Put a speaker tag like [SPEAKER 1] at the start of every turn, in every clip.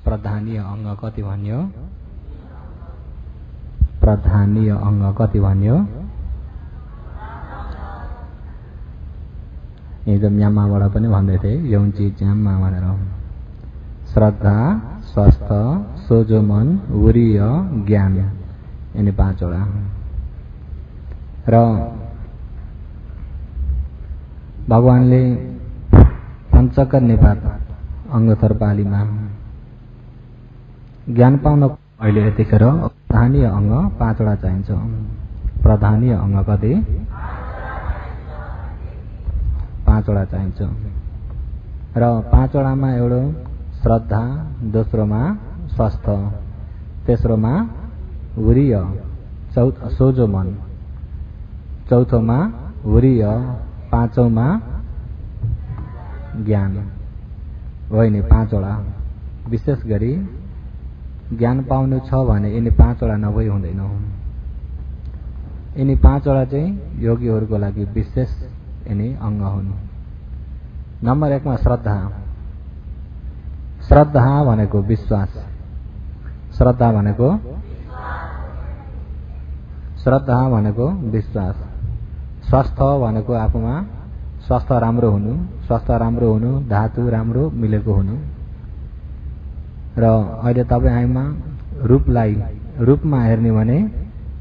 [SPEAKER 1] प्रधानीय अंग कति भन्यो? प्रधानीय अंग कति भन्यो? हिजो म्यामाबाट पनि भन्दै थिए यौन्ची च्याम्मा भनेर। श्रद्धा, स्वस्थ, सोझो मन, वीर्य, ज्ञान, यिनी पाँचवटा। र भगवानले पञ्चक निपात अंगथर पालीमा ज्ञान पाउन अहिले यतिखेर प्रधानीय अंग पाँचवटा चाहिन्छ। प्रधानीय अंग कति? पाँचवटा चाहिन्छ। र पाँचवटामा एउटा श्रद्धा, दोस्रोमा स्वस्थ, तेस्रोमा वीर्य, सोझो मन, चौथोमा वीर्य, पाँचौंमा ज्ञान होइन। पाँचवटा विशेष गरी ज्ञान पाउनु छ भने यिनी पाँचवटा नभई हुँदैन। यिनी पाँचवटा चाहिँ योगीहरूको लागि विशेष यिनी अंग हुन्। नम्बर 1 मा श्रद्धा। श्रद्धा भनेको विश्वास। श्रद्धा भनेको विश्वास। स्वस्थ भनेको आफूमा स्वास्थ्य राम्रो हुनु, धातु राम्रो मिलेको हुनु। र अहिले तपाईँ आइमा रूपमा हेर्ने भने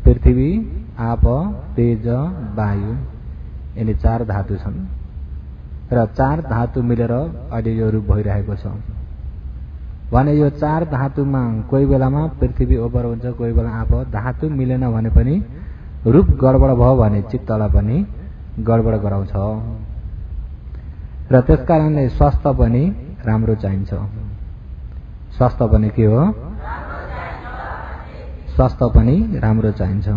[SPEAKER 1] पृथ्वी, आप, तेज, वायु, यिनी 4 धातु छन्। र 4 धातु मिलेर अहिले यो रूप भइरहेको छ भने यो 4 धातुमा कोही बेलामा पृथ्वी ओभर हुन्छ, कोही बेला आप। धातु मिलेन भने पनि रूप गडबड भयो भने चित्तलाई पनि गडबड गराउँछ। र त्यसकारणले स्वास्थ्य पनि राम्रो चाहिन्छ। स्वास्थ्य पनि के हो? स्वास्थ्य पनि राम्रो चाहिन्छ।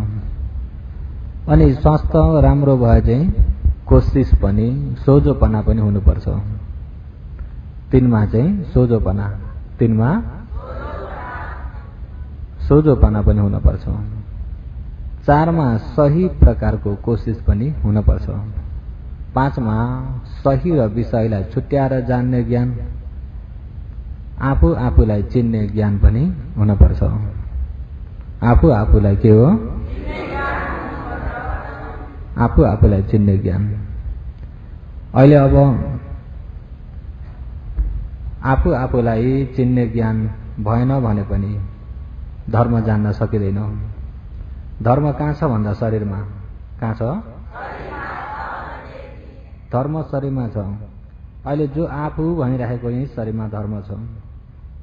[SPEAKER 1] अनि स्वास्थ्य राम्रो भए चाहिँ कोशिश पनि, सोझोपना पनि हुनुपर्छ। 3 मा चाहिँ सोझोपना, 3 मा सोझोपना पनि हुनुपर्छ। 4 मा सही प्रकारको कोशिश पनि हुनुपर्छ। 5 मा सही र विषयलाई छुट्याएर जान्ने ज्ञान, आफूलाई चिन्ने ज्ञान पनि हुनुपर्छ। आफूलाई के हो? आफूलाई चिन्ने ज्ञान। अहिले अब आफूलाई चिन्ने ज्ञान भएन भने पनि धर्म जान्न सकिँदैन। धर्म कहाँ छ भन्दा शरीरमा। कहाँ छ? धर्म शरीरमा छ। अहिले जो आफू भनिरहेको यही शरीरमा धर्म छ।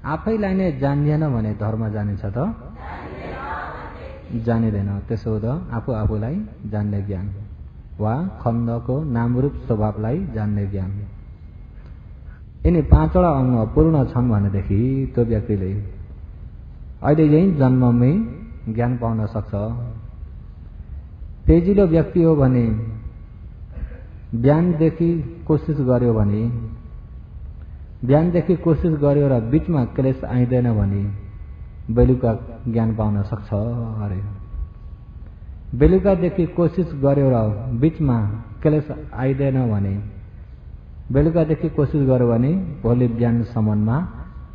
[SPEAKER 1] आफैलाई नै जान्दिएन भने धर्म जानिन्छ त? जानिँदैन। त्यसो हुँदा आफूलाई जान्ने ज्ञान वा खण्डको नामरूप स्वभावलाई जान्ने ज्ञान। यिनी 5वटा अंग पूर्ण छन् भनेदेखि त्यो व्यक्तिले अहिले यही जन्ममै ज्ञान पाउन सक्छ। तेजिलो व्यक्ति हो भने बिहानदेखि कोसिस गर्यो र बीचमा क्लेश आइदैन भने बेलुका ज्ञान पाउन सक्छ अरे। बेलुकादेखि कोसिस गर्यो र बीचमा क्लेश आइदैन भने, बेलुकादेखि कोसिस गर्यो भने भोलि बिहानसम्ममा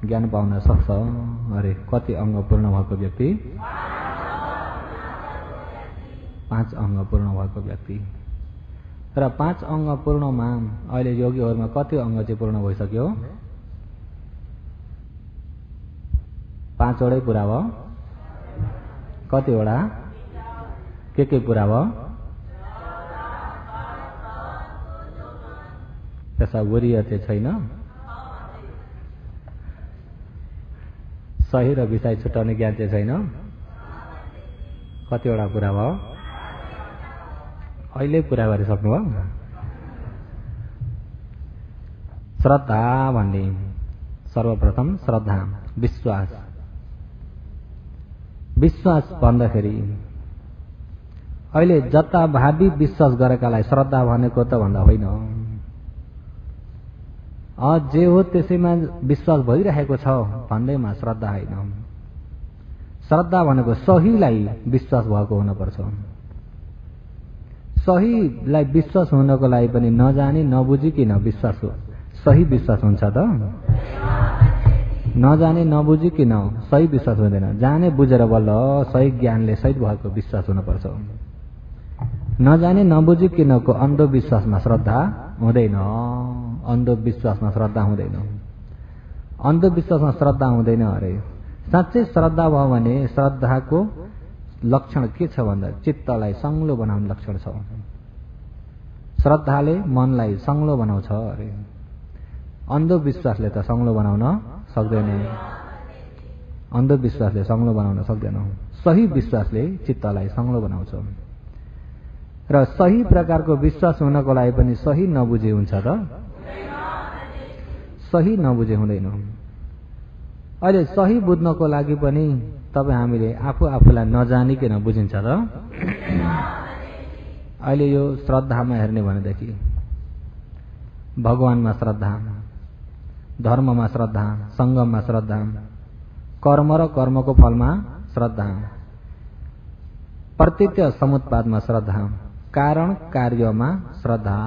[SPEAKER 1] ज्ञान पाउन सक्छ अरे। कति अंग पूर्ण भएको व्यक्ति? 5 अंग पूर्ण भएको व्यक्ति। र 5 अंग पूर्णमा अहिले योगीहरूमा कति अंग चाहिँ पूर्ण भइसक्यो? 5 वटै पुरा भयो। कतिवटा? के पुरा भयो? त्यसमा वीर्य चाहिँ छैन। सही र विषय छुट्याउने ज्ञान चाहिँ छैन। कतिवटा पुरा भयो? अहिले पुरा गरिसक्नु भयो। श्रद्धा भन्ने सर्वप्रथम श्रद्धा, विश्वास भन्दाखेरि अहिले जता भावी विश्वास गरेकालाई श्रद्धा भनेको त भन्दा होइन। जे हो त्यसैमा विश्वास भइरहेको छ भन्दैमा श्रद्धा होइन। श्रद्धा भनेको सहीलाई विश्वास भएको हुनुपर्छ। सहीलाई विश्वास हुनको लागि पनि नजानी नबुझिकन विश्वास हो। सही विश्वास हुन्छ त? नजाने नबुझी किन सही विश्वास हुँदैन। जाने बुझेर बल्ल सही ज्ञानले सहित भएको विश्वास हुनुपर्छ। नजाने नबुझी किनको अन्धविश्वासमा श्रद्धा हुँदैन। अन्धविश्वासमा श्रद्धा हुँदैन। अन्धविश्वासमा श्रद्धा हुँदैन अरे। साँच्चै श्रद्धा भयो भने श्रद्धाको लक्षण के छ भन्दा चित्तलाई संग्लो बनाउने लक्षण छ। श्रद्धाले मनलाई संग्लो बनाउँछ अरे। अन्धविश्वासले त संग्लो बनाउन सक्दैन। अन्धविश्वासले संग्लो बनाउन सक्दैन। सही विश्वासले चित्तलाई संग्लो बनाउँछ। र सही प्रकारको विश्वास हुनको लागि पनि सही नबुझे हुन्छ त? सही नबुझे हुँदैन। अहिले सही बुझ्नको लागि पनि तपाईँ हामीले आफूलाई नजानिकन बुझिन्छ त? अहिले यो श्रद्धामा हेर्ने भनेदेखि भगवानमा श्रद्धा, धर्ममा श्रद्धा, सङ्गममा श्रद्धा, कर्म र कर्मको फलमा श्रद्धा, प्रत्यक्ष समुत्पादमा श्रद्धा, कारण कार्यमा श्रद्धा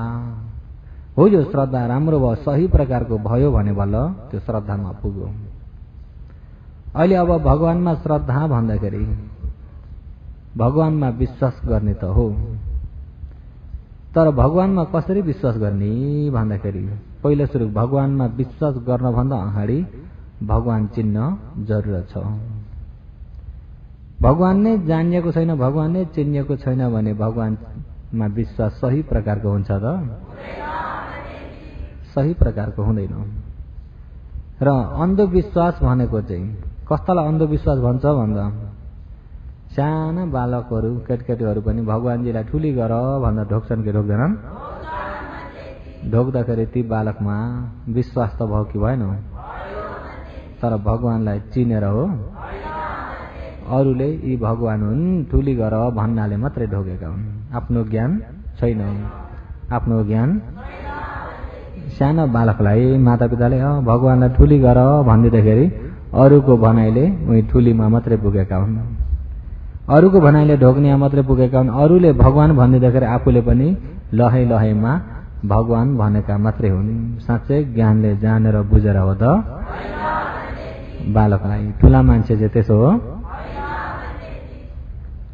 [SPEAKER 1] हो। यो श्रद्धा राम्रो भयो, सही प्रकारको भयो भने बल्ल त्यो श्रद्धामा पुग्यो। अहिले अब भगवानमा श्रद्धा भन्दाखेरि भगवानमा विश्वास गर्ने त हो, तर भगवानमा कसरी विश्वास गर्ने भन्दाखेरि पहिलो सुरु भगवानमा विश्वास गर्नभन्दा अगाडि भगवान चिन्न जरुरत छ। भगवान नै जानिएको छैन, भगवान नै चिनिएको छैन भने भगवानमा विश्वास सही प्रकारको हुन्छ त? सही प्रकारको हुँदैन। र अन्धविश्वास भनेको चाहिँ कस्तालाई अन्धविश्वास भन्छ भन्दा साना बालकहरू केटकेटीहरू पनि भगवानजीलाई ठुली गर भन्दा ढोक्छन् कि ढोक्दैनन्? ढोक्दाखेरि ती बालकमा विश्वास त भयो कि भएन? तर भगवानलाई चिनेर हो। अरूले यी भगवान हुन् ठुली गर भन्नाले मात्रै ढोकेका हुन्। आफ्नो ज्ञान छैन। आफ्नो ज्ञान सानो बालकलाई मातापिताले भगवानलाई ठुली गर भनिदिँदाखेरि अरूको भनाइले उही ठुलीमा मात्रै पुगेका हुन्। अरूको भनाइले ढोक्नेमा मात्रै पुगेका हुन्। अरूले भगवान भनिदिँदाखेरि आफूले पनि लहै लहैमा भगवान भनेका मात्रै हुन्। साँच्चै ज्ञानले जानेर बुझेर हो त बालकलाई। ठुला मान्छे चाहिँ त्यसो हो।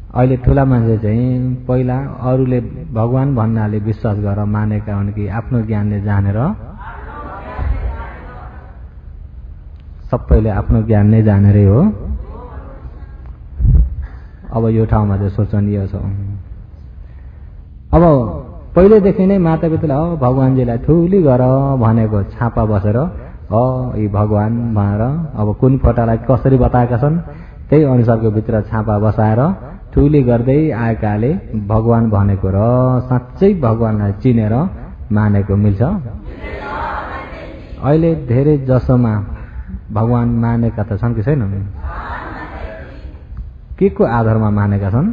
[SPEAKER 1] अहिले ठुला मान्छे चाहिँ पहिला अरूले भगवान भन्नाले विश्वास गरेर मानेका हुन् कि आफ्नो ज्ञानले जानेर? सबैले आफ्नो ज्ञान नै जानेरै हो। अब यो ठाउँमा चाहिँ सोचनीय छ। अब पहिलेदेखि नै मातापिताले भगवानजीलाई ठुली गर भनेको छापा बसेर यी भगवान भनेर अब कुन फोटालाई कसरी बताएका छन् त्यही अनुसारको भित्र छापा बसाएर ठुली गर्दै आएकाले भगवान भनेको र साँच्चै भगवानलाई चिनेर मानेको मिल्छ? अहिले धेरै जसोमा भगवान मानेका त छन् कि छैनन्? के को आधारमा मानेका छन्?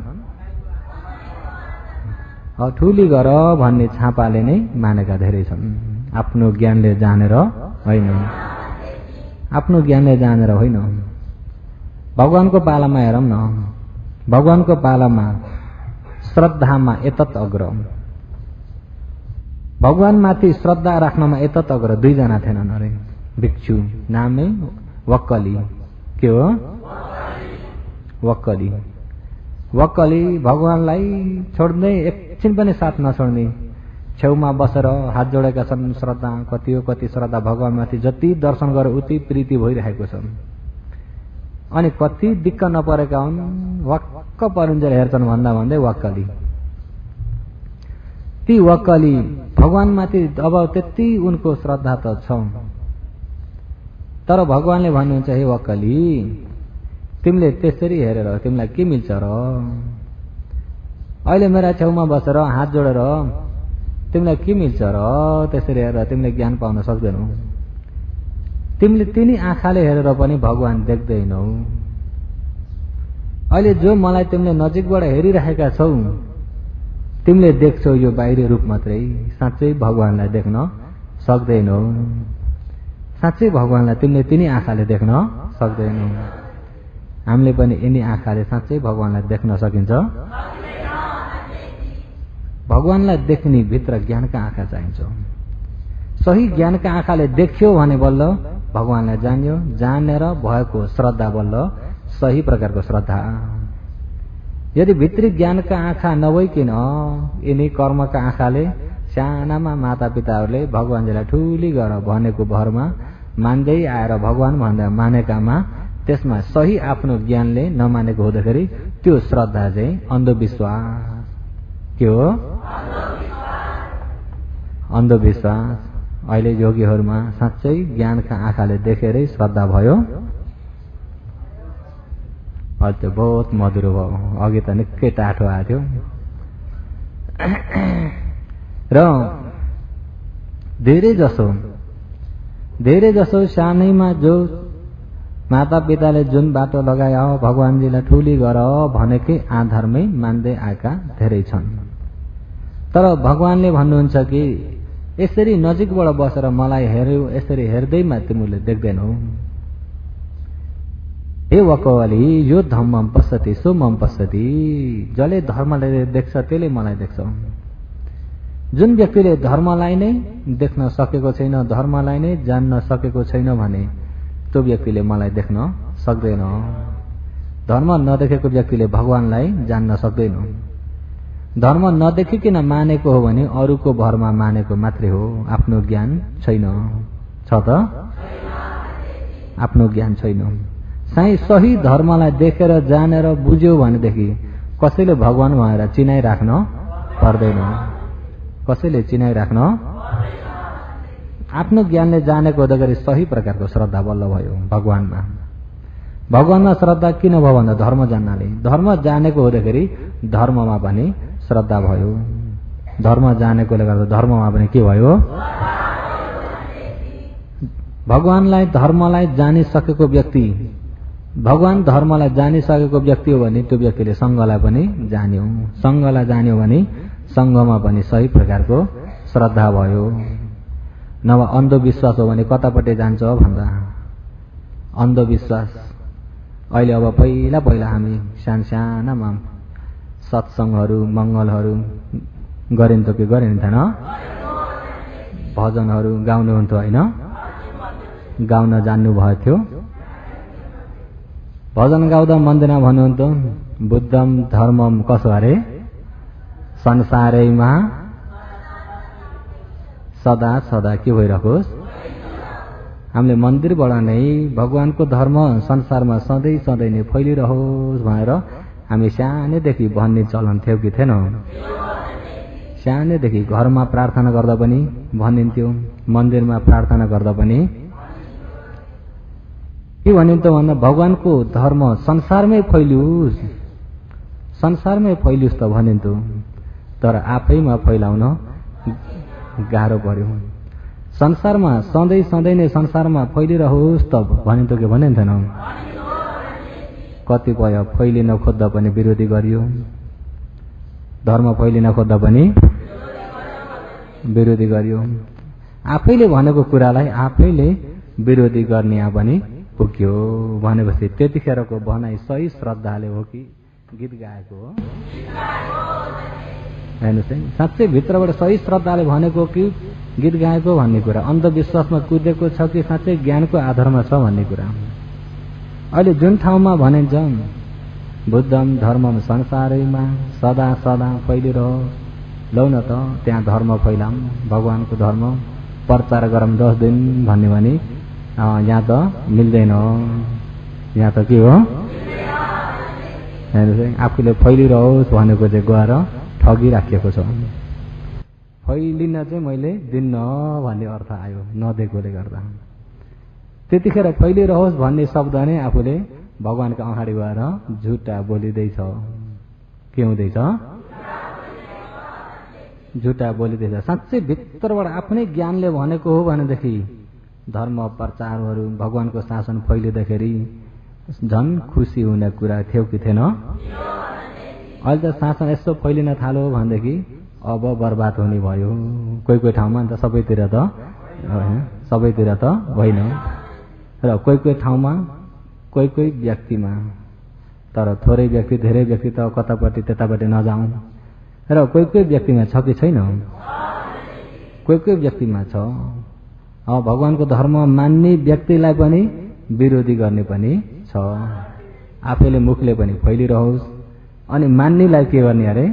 [SPEAKER 1] ठुली गर भन्ने छापाले नै मानेका धेरै छन्। आफ्नो ज्ञानले जानेर होइन। आफ्नो ज्ञानले जानेर होइन। भगवानको पालामा हेरौँ न। भगवानको पालामा श्रद्धामा एतत अग्र। भगवानमाथि श्रद्धा राख्नमा एतत अग्र दुईजना थिएनन् अरे भिक्षु। नामै वक्कली। के हो? वक्कली। वक्कली भगवानलाई छोड्दै एकछिन पनि साथ नछोड्ने, छेउमा बसेर हात जोडेका छन्। श्रद्धा कति हो, कति श्रद्धा भगवानमाथि जति दर्शन गरे उति प्रीति भइरहेको छ। अनि कति दिक्क नपरेका हुन्, वक्क परुन्जेल हेर्छन् भन्दा भन्दै वक्कली। ती वक्कली भगवानमाथि अब त्यति उनको श्रद्धा त छ, तर भगवानले भन्नुहुन्छ हे वक्कली तिमीले त्यसरी हेरेर तिमीलाई के मिल्छ र? अहिले मेरा छेउमा बसेर हात जोडेर तिमीलाई के मिल्छ र? त्यसरी हेरेर तिमीले ज्ञान पाउन सक्दैनौ। तिमीले तिनी आँखाले हेरेर पनि भगवान देख्दैनौ। अहिले जो मलाई तिमीले नजिकबाट हेरिरहेका छौ तिमीले देख्छौ यो बाहिरी रूप मात्रै, साँच्चै भगवानलाई देख्न सक्दैनौ। साँच्चै भगवानलाई तिमीले तिनी आँखाले देख्न सक्दैनौ। हामीले पनि यिनी आँखाले साँच्चै भगवानलाई देख्न सकिन्छ? भगवानलाई देख्ने भित्र ज्ञानका आँखा चाहिन्छ। सही ज्ञानका आँखाले देख्यो भने बल्ल भगवानलाई जान्यो, जानेर भएको श्रद्धा बल्ल सही प्रकारको श्रद्धा। यदि भित्री ज्ञानका आँखा नभइकन यिनी कर्मका आँखाले सानामा मातापिताहरूले भगवानजीलाई ठुली गर भनेको भरमा मान्दै आएर भगवान भन्दा मानेकामा त्यसमा सही आफ्नो ज्ञानले नमानेको हुँदाखेरि त्यो श्रद्धा चाहिँ अन्धविश्वास के हो? अन्धविश्वास। अहिले योगीहरूमा साँच्चै ज्ञानका आँखाले देखेरै श्रद्धा भयो। अहिले त बहुत मधुरो भयो, अघि त निकै टाठो आएको थियो। र धेरै जसो सानैमा जो मातापिताले जुन बाटो लगाए भगवानजीलाई ठुली गर भनेकै आधारमै मान्दै आएका धेरै छन्। तर भगवानले भन्नुहुन्छ कि यसरी नजिकबाट बसेर मलाई हेर्यो, यसरी हेर्दैमा तिमीले देख्दैनौ। हे वकवाली यो धम्मम पश्यति सो मम पश्यति, जसले धर्मलाई देख्छ त्यसले मलाई देख्छ। जुन व्यक्तिले धर्मलाई नै देख्न सकेको छैन, धर्मलाई नै जान्न सकेको छैन भने त्यो व्यक्तिले मलाई देख्न सक्दैन। धर्म नदेखेको व्यक्तिले भगवानलाई जान्न सक्दैन। धर्म नदेखिकन मानेको हो भने अरूको भरमा मानेको मात्रै हो, आफ्नो ज्ञान छैन। छ त? आफ्नो ज्ञान छैन। सही धर्मलाई देखेर जानेर बुझ्यो भनेदेखि कसैले भगवान भनेर चिनाइराख्न पर्दैन। कसैले चिनाइराख्न आफ्नो ज्ञानले जानेको हुँदाखेरि सही प्रकारको श्रद्धा बल्ल भयो भगवानमा। भगवानमा श्रद्धा किन भयो भन्दा धर्म जान्नाले। धर्म जानेको हुँदाखेरि धर्ममा पनि श्रद्धा भयो। धर्म जानेकोले गर्दा धर्ममा पनि के भयो? भगवानलाई धर्मलाई जानिसकेको व्यक्ति, भगवान धर्मलाई जानिसकेको व्यक्ति हो भने त्यो व्यक्तिले सङ्घलाई पनि जान्यो। सङ्घलाई जान्यो भने सङ्घमा पनि सही प्रकारको श्रद्धा भयो। नभए अन्धविश्वास हो भने कतापट्टि जान्छ भन्दा अन्धविश्वास। अहिले अब पहिला हामी सानामा सत्सङ्गहरू मङ्गलहरू गरिन्थ्यो कि गरिन्थेन? भजनहरू गाउनुहुन्थ्यो होइन? गाउन जान्नु भएको थियो। भजन गाउँदा मन्दिरमा भन्नुहुन्थ्यो बुद्धम धर्मम कसो अरे संसारैमा सदा सदा के भइरहोस्। हामीले मन्दिरबाट नै भगवानको धर्म संसारमा सधैँ सधैँ नै फैलिरहोस् भनेर हामी सानैदेखि भन्ने चलन थियो कि थिएन? सानैदेखि घरमा प्रार्थना गर्दा पनि भनिन्थ्यो, मन्दिरमा प्रार्थना गर्दा पनि के भनिन्थ्यो भन्दा भगवानको धर्म संसारमै फैलियोस्, संसारमै फैलियोस् त भनिन्थ्यो। तर आफैमा फैलाउन गाह्रो पर्यो। संसारमा सधैँ सधैँ नै संसारमा फैलिरहोस् त भनिन्थ्यो कि भनिन्थेन? कतिपय फैलिन खोज्दा पनि विरोधी गरियो। धर्म फैलिन खोज्दा पनि विरोधी गरियो। आफैले भनेको कुरालाई आफैले विरोधी गर्ने पनि पुग्यो भनेपछि त्यतिखेरको भनाइ सही श्रद्धाले हो कि गीत गाएको हो? हेर्नुहोस् है, साँच्चै भित्रबाट सही श्रद्धाले भनेको कि गीत गाएको भन्ने कुरा, अन्धविश्वासमा कुदेको छ कि साँच्चै ज्ञानको आधारमा छ भन्ने कुरा। अहिले जुन ठाउँमा भनिन्छ बुद्धम धर्मम संसारैमा सदा सदा फैलिरहोस्, लौ न त त्यहाँ धर्म फैलाऊँ, भगवानको धर्म प्रचार गरौँ 10 दिन भन्ने भने यहाँ त मिल्दैन। यहाँ त के हो? हेर्नुहोस् आफूले फैलिरहोस् भनेको चाहिँ गएर ठगिराखेको छ। फैलिन चाहिँ मैले दिन्न भन्ने अर्थ आयो नदिएकोले गर्दा। त्यतिखेर फैलिरहोस् भन्ने शब्द नै आफूले भगवानको अगाडि गएर झुटा बोलिँदैछ। के हुँदैछ? झुटा बोलिँदैछ। साँच्चै भित्रबाट आफ्नै ज्ञानले भनेको हो भनेदेखि धर्म प्रचारहरू भगवानको शासन फैलिँदाखेरि झन् खुसी हुने कुरा थियो कि थिएन? अहिले त शासन यसो फैलिन थाल्यो भनेदेखि अब बर्बाद हुने भयो। कोही कोही ठाउँमा त सबैतिर त होइन, र कोही कोही ठाउँमा कोही कोही व्यक्तिमा, तर थोरै व्यक्ति धेरै व्यक्ति त कतापट्टि त्यतापट्टि नजाउँ। र कोही कोही व्यक्तिमा छ कि छैन? कोही कोही व्यक्तिमा छ। भगवानको धर्म मान्ने व्यक्तिलाई पनि विरोधी गर्ने पनि छ। आफैले मुखले पनि फैलिरहोस् अनि मान्नेलाई के गर्ने अरे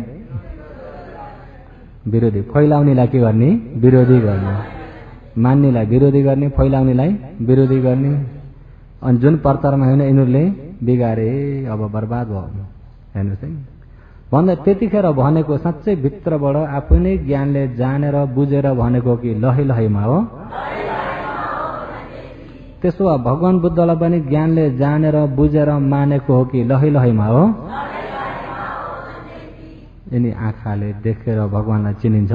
[SPEAKER 1] विरोधी, फैलाउनेलाई के गर्ने विरोधी गर्ने, मान्नेलाई विरोधी गर्ने, फैलाउनेलाई विरोधी गर्ने। अनि जुन प्रचारमा होइन यिनीहरूले बिगारे, अब बर्बाद भयो। हेर्नुहोस् है, भन्दा त्यतिखेर भनेको साँच्चै भित्रबाट आफै नै ज्ञानले जानेर बुझेर भनेको कि लहै लहैमा हो। त्यसो भए भगवान बुद्धलाई पनि ज्ञानले जानेर बुझेर मानेको हो कि लहै लहैमा हो। यिनी आँखाले देखेर भगवानलाई चिनिन्छ,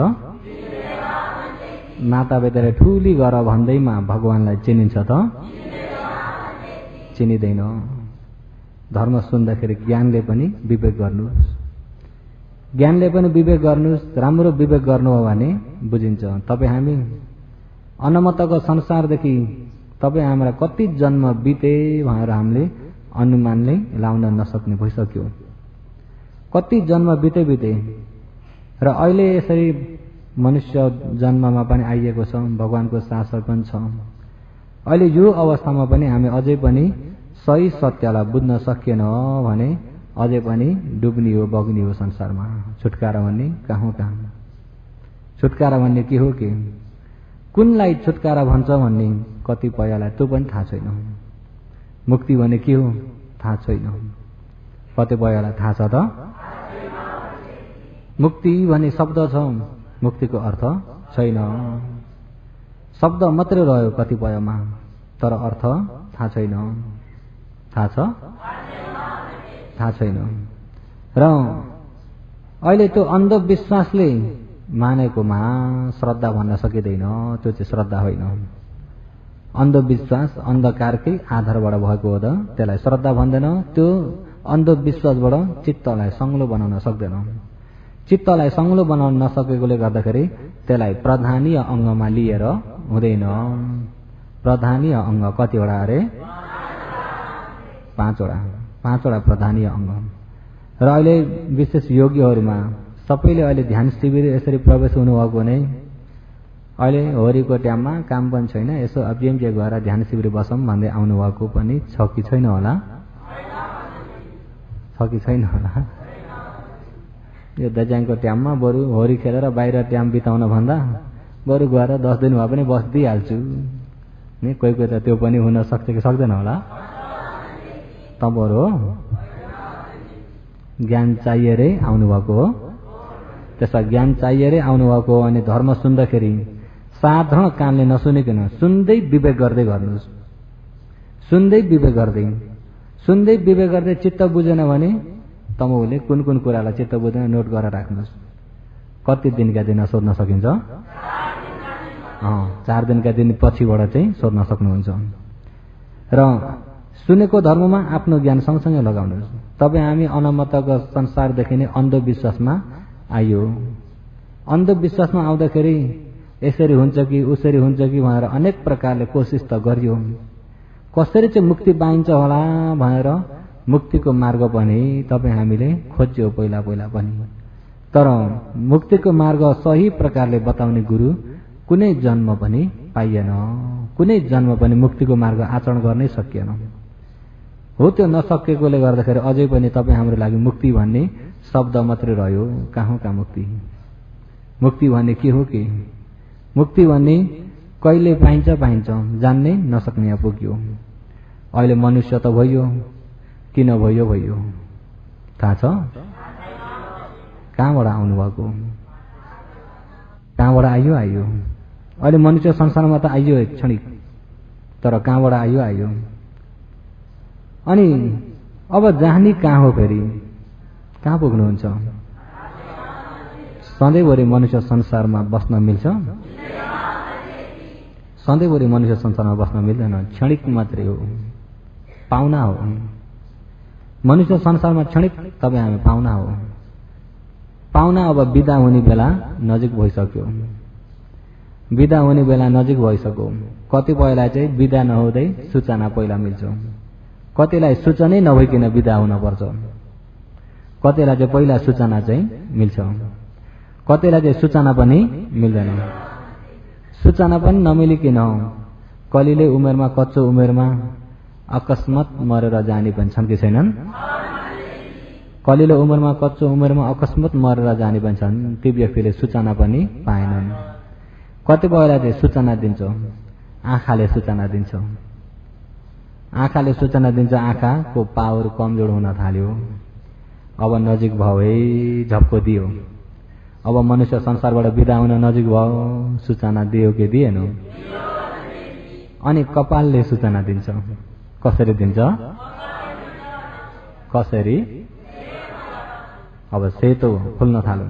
[SPEAKER 1] माता पिताले ठुली गर भन्दैमा भगवानलाई चिनिन्छ त चिनिँदैन। धर्म सुन्दाखेरि ज्ञानले पनि विवेक गर्नुहोस्, ज्ञानले पनि विवेक गर्नुहोस्। राम्रो विवेक गर्नु हो भने बुझिन्छ। तपाईँ हामी अनमतको संसारदेखि तपाईँ हाम्रा कति जन्म बिते भनेर हामीले अनुमानले लाउन नसक्ने भइसक्यो। कति जन्म बिते बिते र अहिले यसरी मनुष्य जन्ममा पनि आइएको छ, भगवानको शासन पनि छ। अहिले यो अवस्थामा पनि हामी अझै पनि सही सत्यलाई बुझ्न सकिएन भने अझै पनि डुब्नी हो, बग्नी हो संसारमा। छुटकारा भन्ने कहाँ कहाँ, छुटकारा भन्ने के हो के, कुनलाई छुटकारा भन्छ भन्ने कतिपयलाई त्यो पनि थाहा छैन। मुक्ति भने के हो थाहा छैन, कतिपयलाई थाहा छ त। मुक्ति भन्ने शब्द छ, मुक्तिको अर्थ छैन। शब्द मात्रै रह्यो कतिपयमा, तर अर्थ थाहा छैन। थाहा छ थाहा छैन। र अहिले त्यो अन्धविश्वासले मानेकोमा श्रद्धा भन्न सकिँदैन। त्यो चाहिँ श्रद्धा होइन। अन्धविश्वास अन्धकारकै आधारबाट भएको हो त, त्यसलाई श्रद्धा भन्दैन। त्यो अन्धविश्वासबाट चित्तलाई सङ्लो बनाउन सक्दैन। चित्तलाई सङ्लो बनाउन नसकेकोले गर्दाखेरि त्यसलाई प्रधानीय अङ्गमा लिएर हुँदैन। प्रधानीय अङ्ग कतिवटा अरे 5वटा प्रधानीय अङ्ग। र अहिले विशेष योगीहरूमा सबैले अहिले ध्यान शिविर यसरी प्रवेश हुनुभएको नै अहिले होरीको टाइममा काम पनि छैन, यसो अपिएमजे गएर ध्यान शिविर बसौँ भन्दै आउनुभएको पनि छ कि छैन होला, छ कि छैन होला। यो दज्याङको टाइममा बरु होरी खेलेर बाहिर टाइम बिताउन भन्दा बरु गएर 10 दिन भए पनि बस्दिहाल्छु नि। कोही कोही त त्यो पनि हुन सक्छ कि सक्दैन होला। तपाईँहरू हो ज्ञान चाहिएरै आउनुभएको हो। त्यसमा ज्ञान चाहिएरै आउनुभएको हो। अनि धर्म सुन्दाखेरि साधारण कानले नसुनिकन सुन्दै विवेक गर्दै गर्नुहोस्। सुन्दै विवेक गर्दै चित्त बुझेन भने तपाईँले कुन कुन कुरालाई चित्त बुझेन नोट गरेर राख्नुहोस्। कति दिनका दिन सोध्न सकिन्छ? 4 दिनका दिन पछिबाट चाहिँ सोध्न सक्नुहुन्छ। र सुनेको धर्ममा आफ्नो ज्ञान सँगसँगै लगाउनुहोस्। तपाईँ हामी अनमतको संसारदेखि नै अन्धविश्वासमा आइयो। अन्धविश्वासमा आउँदाखेरि यसरी हुन्छ कि उसरी हुन्छ कि भनेर अनेक प्रकारले कोसिस त गरियो। कसरी चाहिँ मुक्ति पाइन्छ होला भनेर मुक्तिको मार्ग पनि तपाईँ हामीले खोज्यो पहिला पनि। तर मुक्तिको मार्ग सही प्रकारले बताउने गुरु कुनै जन्म पनि पाइएन। कुनै जन्म पनि मुक्तिको मार्ग आचरण गर्नै सकिएन। हो त्यो नसकेकोले गर्दाखेरि अझै पनि तपाईँ हाम्रो लागि मुक्ति भन्ने शब्द मात्रै रह्यो। कहाँ कहाँ मुक्ति, मुक्ति भन्ने के हो के, मुक्ति भन्ने कहिले पाइन्छ जान्नै नसक्ने पुग्यो। अहिले मनुष्य त भयो, किन भयो थाहा छ? कहाँबाट आउनुभएको, कहाँबाट आइयो अहिले मनुष्य संसारमा त आइयो क्षणिक, तर कहाँबाट आइयो। अनि अब जाने कहाँ हो, फेरि कहाँ पुग्नुहुन्छ? सधैँभरि मनुष्य संसारमा बस्न मिल्छ? सधैँभरि मनुष्य संसारमा बस्न मिल्दैन। क्षणिक मात्रै हो, पाहुना हो। मनुष्य संसारमा क्षणिक तपाईँ हामी पाहुना हो। पाहुना अब बिदा हुने बेला नजिक भइसक्यो। बिदा हुने बेला नजिक भइसक्यो। कतिपयलाई चाहिँ बिदा नहुँदै सूचना पहिला मिल्छ, कतिलाई सूचनै नभइकन बिदा हुन पर्छ, कतिलाई चाहिँ पहिला सूचना चाहिँ मिल्छ, कतिलाई चाहिँ सूचना पनि मिल्दैन। सूचना पनि नमिलिकन कलिले उमेरमा कच्चो उमेरमा अकस्मात मरेर जाने पनि छन् कि छैनन्? कलिलो उमेरमा कच्चो उमेरमा अकस्मात मरेर जाने पनि छन्। ती व्यक्तिले सूचना पनि पाएनन्। कतिपयलाई चाहिँ सूचना दिन्छ, आँखाले सूचना दिन्छ। आँखाले सूचना दिन्छ, आँखाको पावर कमजोर हुन थाल्यो। अब नजिक भयो है, झप्को दियो। अब मनुष्य संसारबाट बिदा हुन नजिक भयो, सूचना दियो कि दिएन? अनि कपालले सूचना दिन्छ। कसरी दिन्छ? कसरी? अब सेतो फुल्न थाल्यो,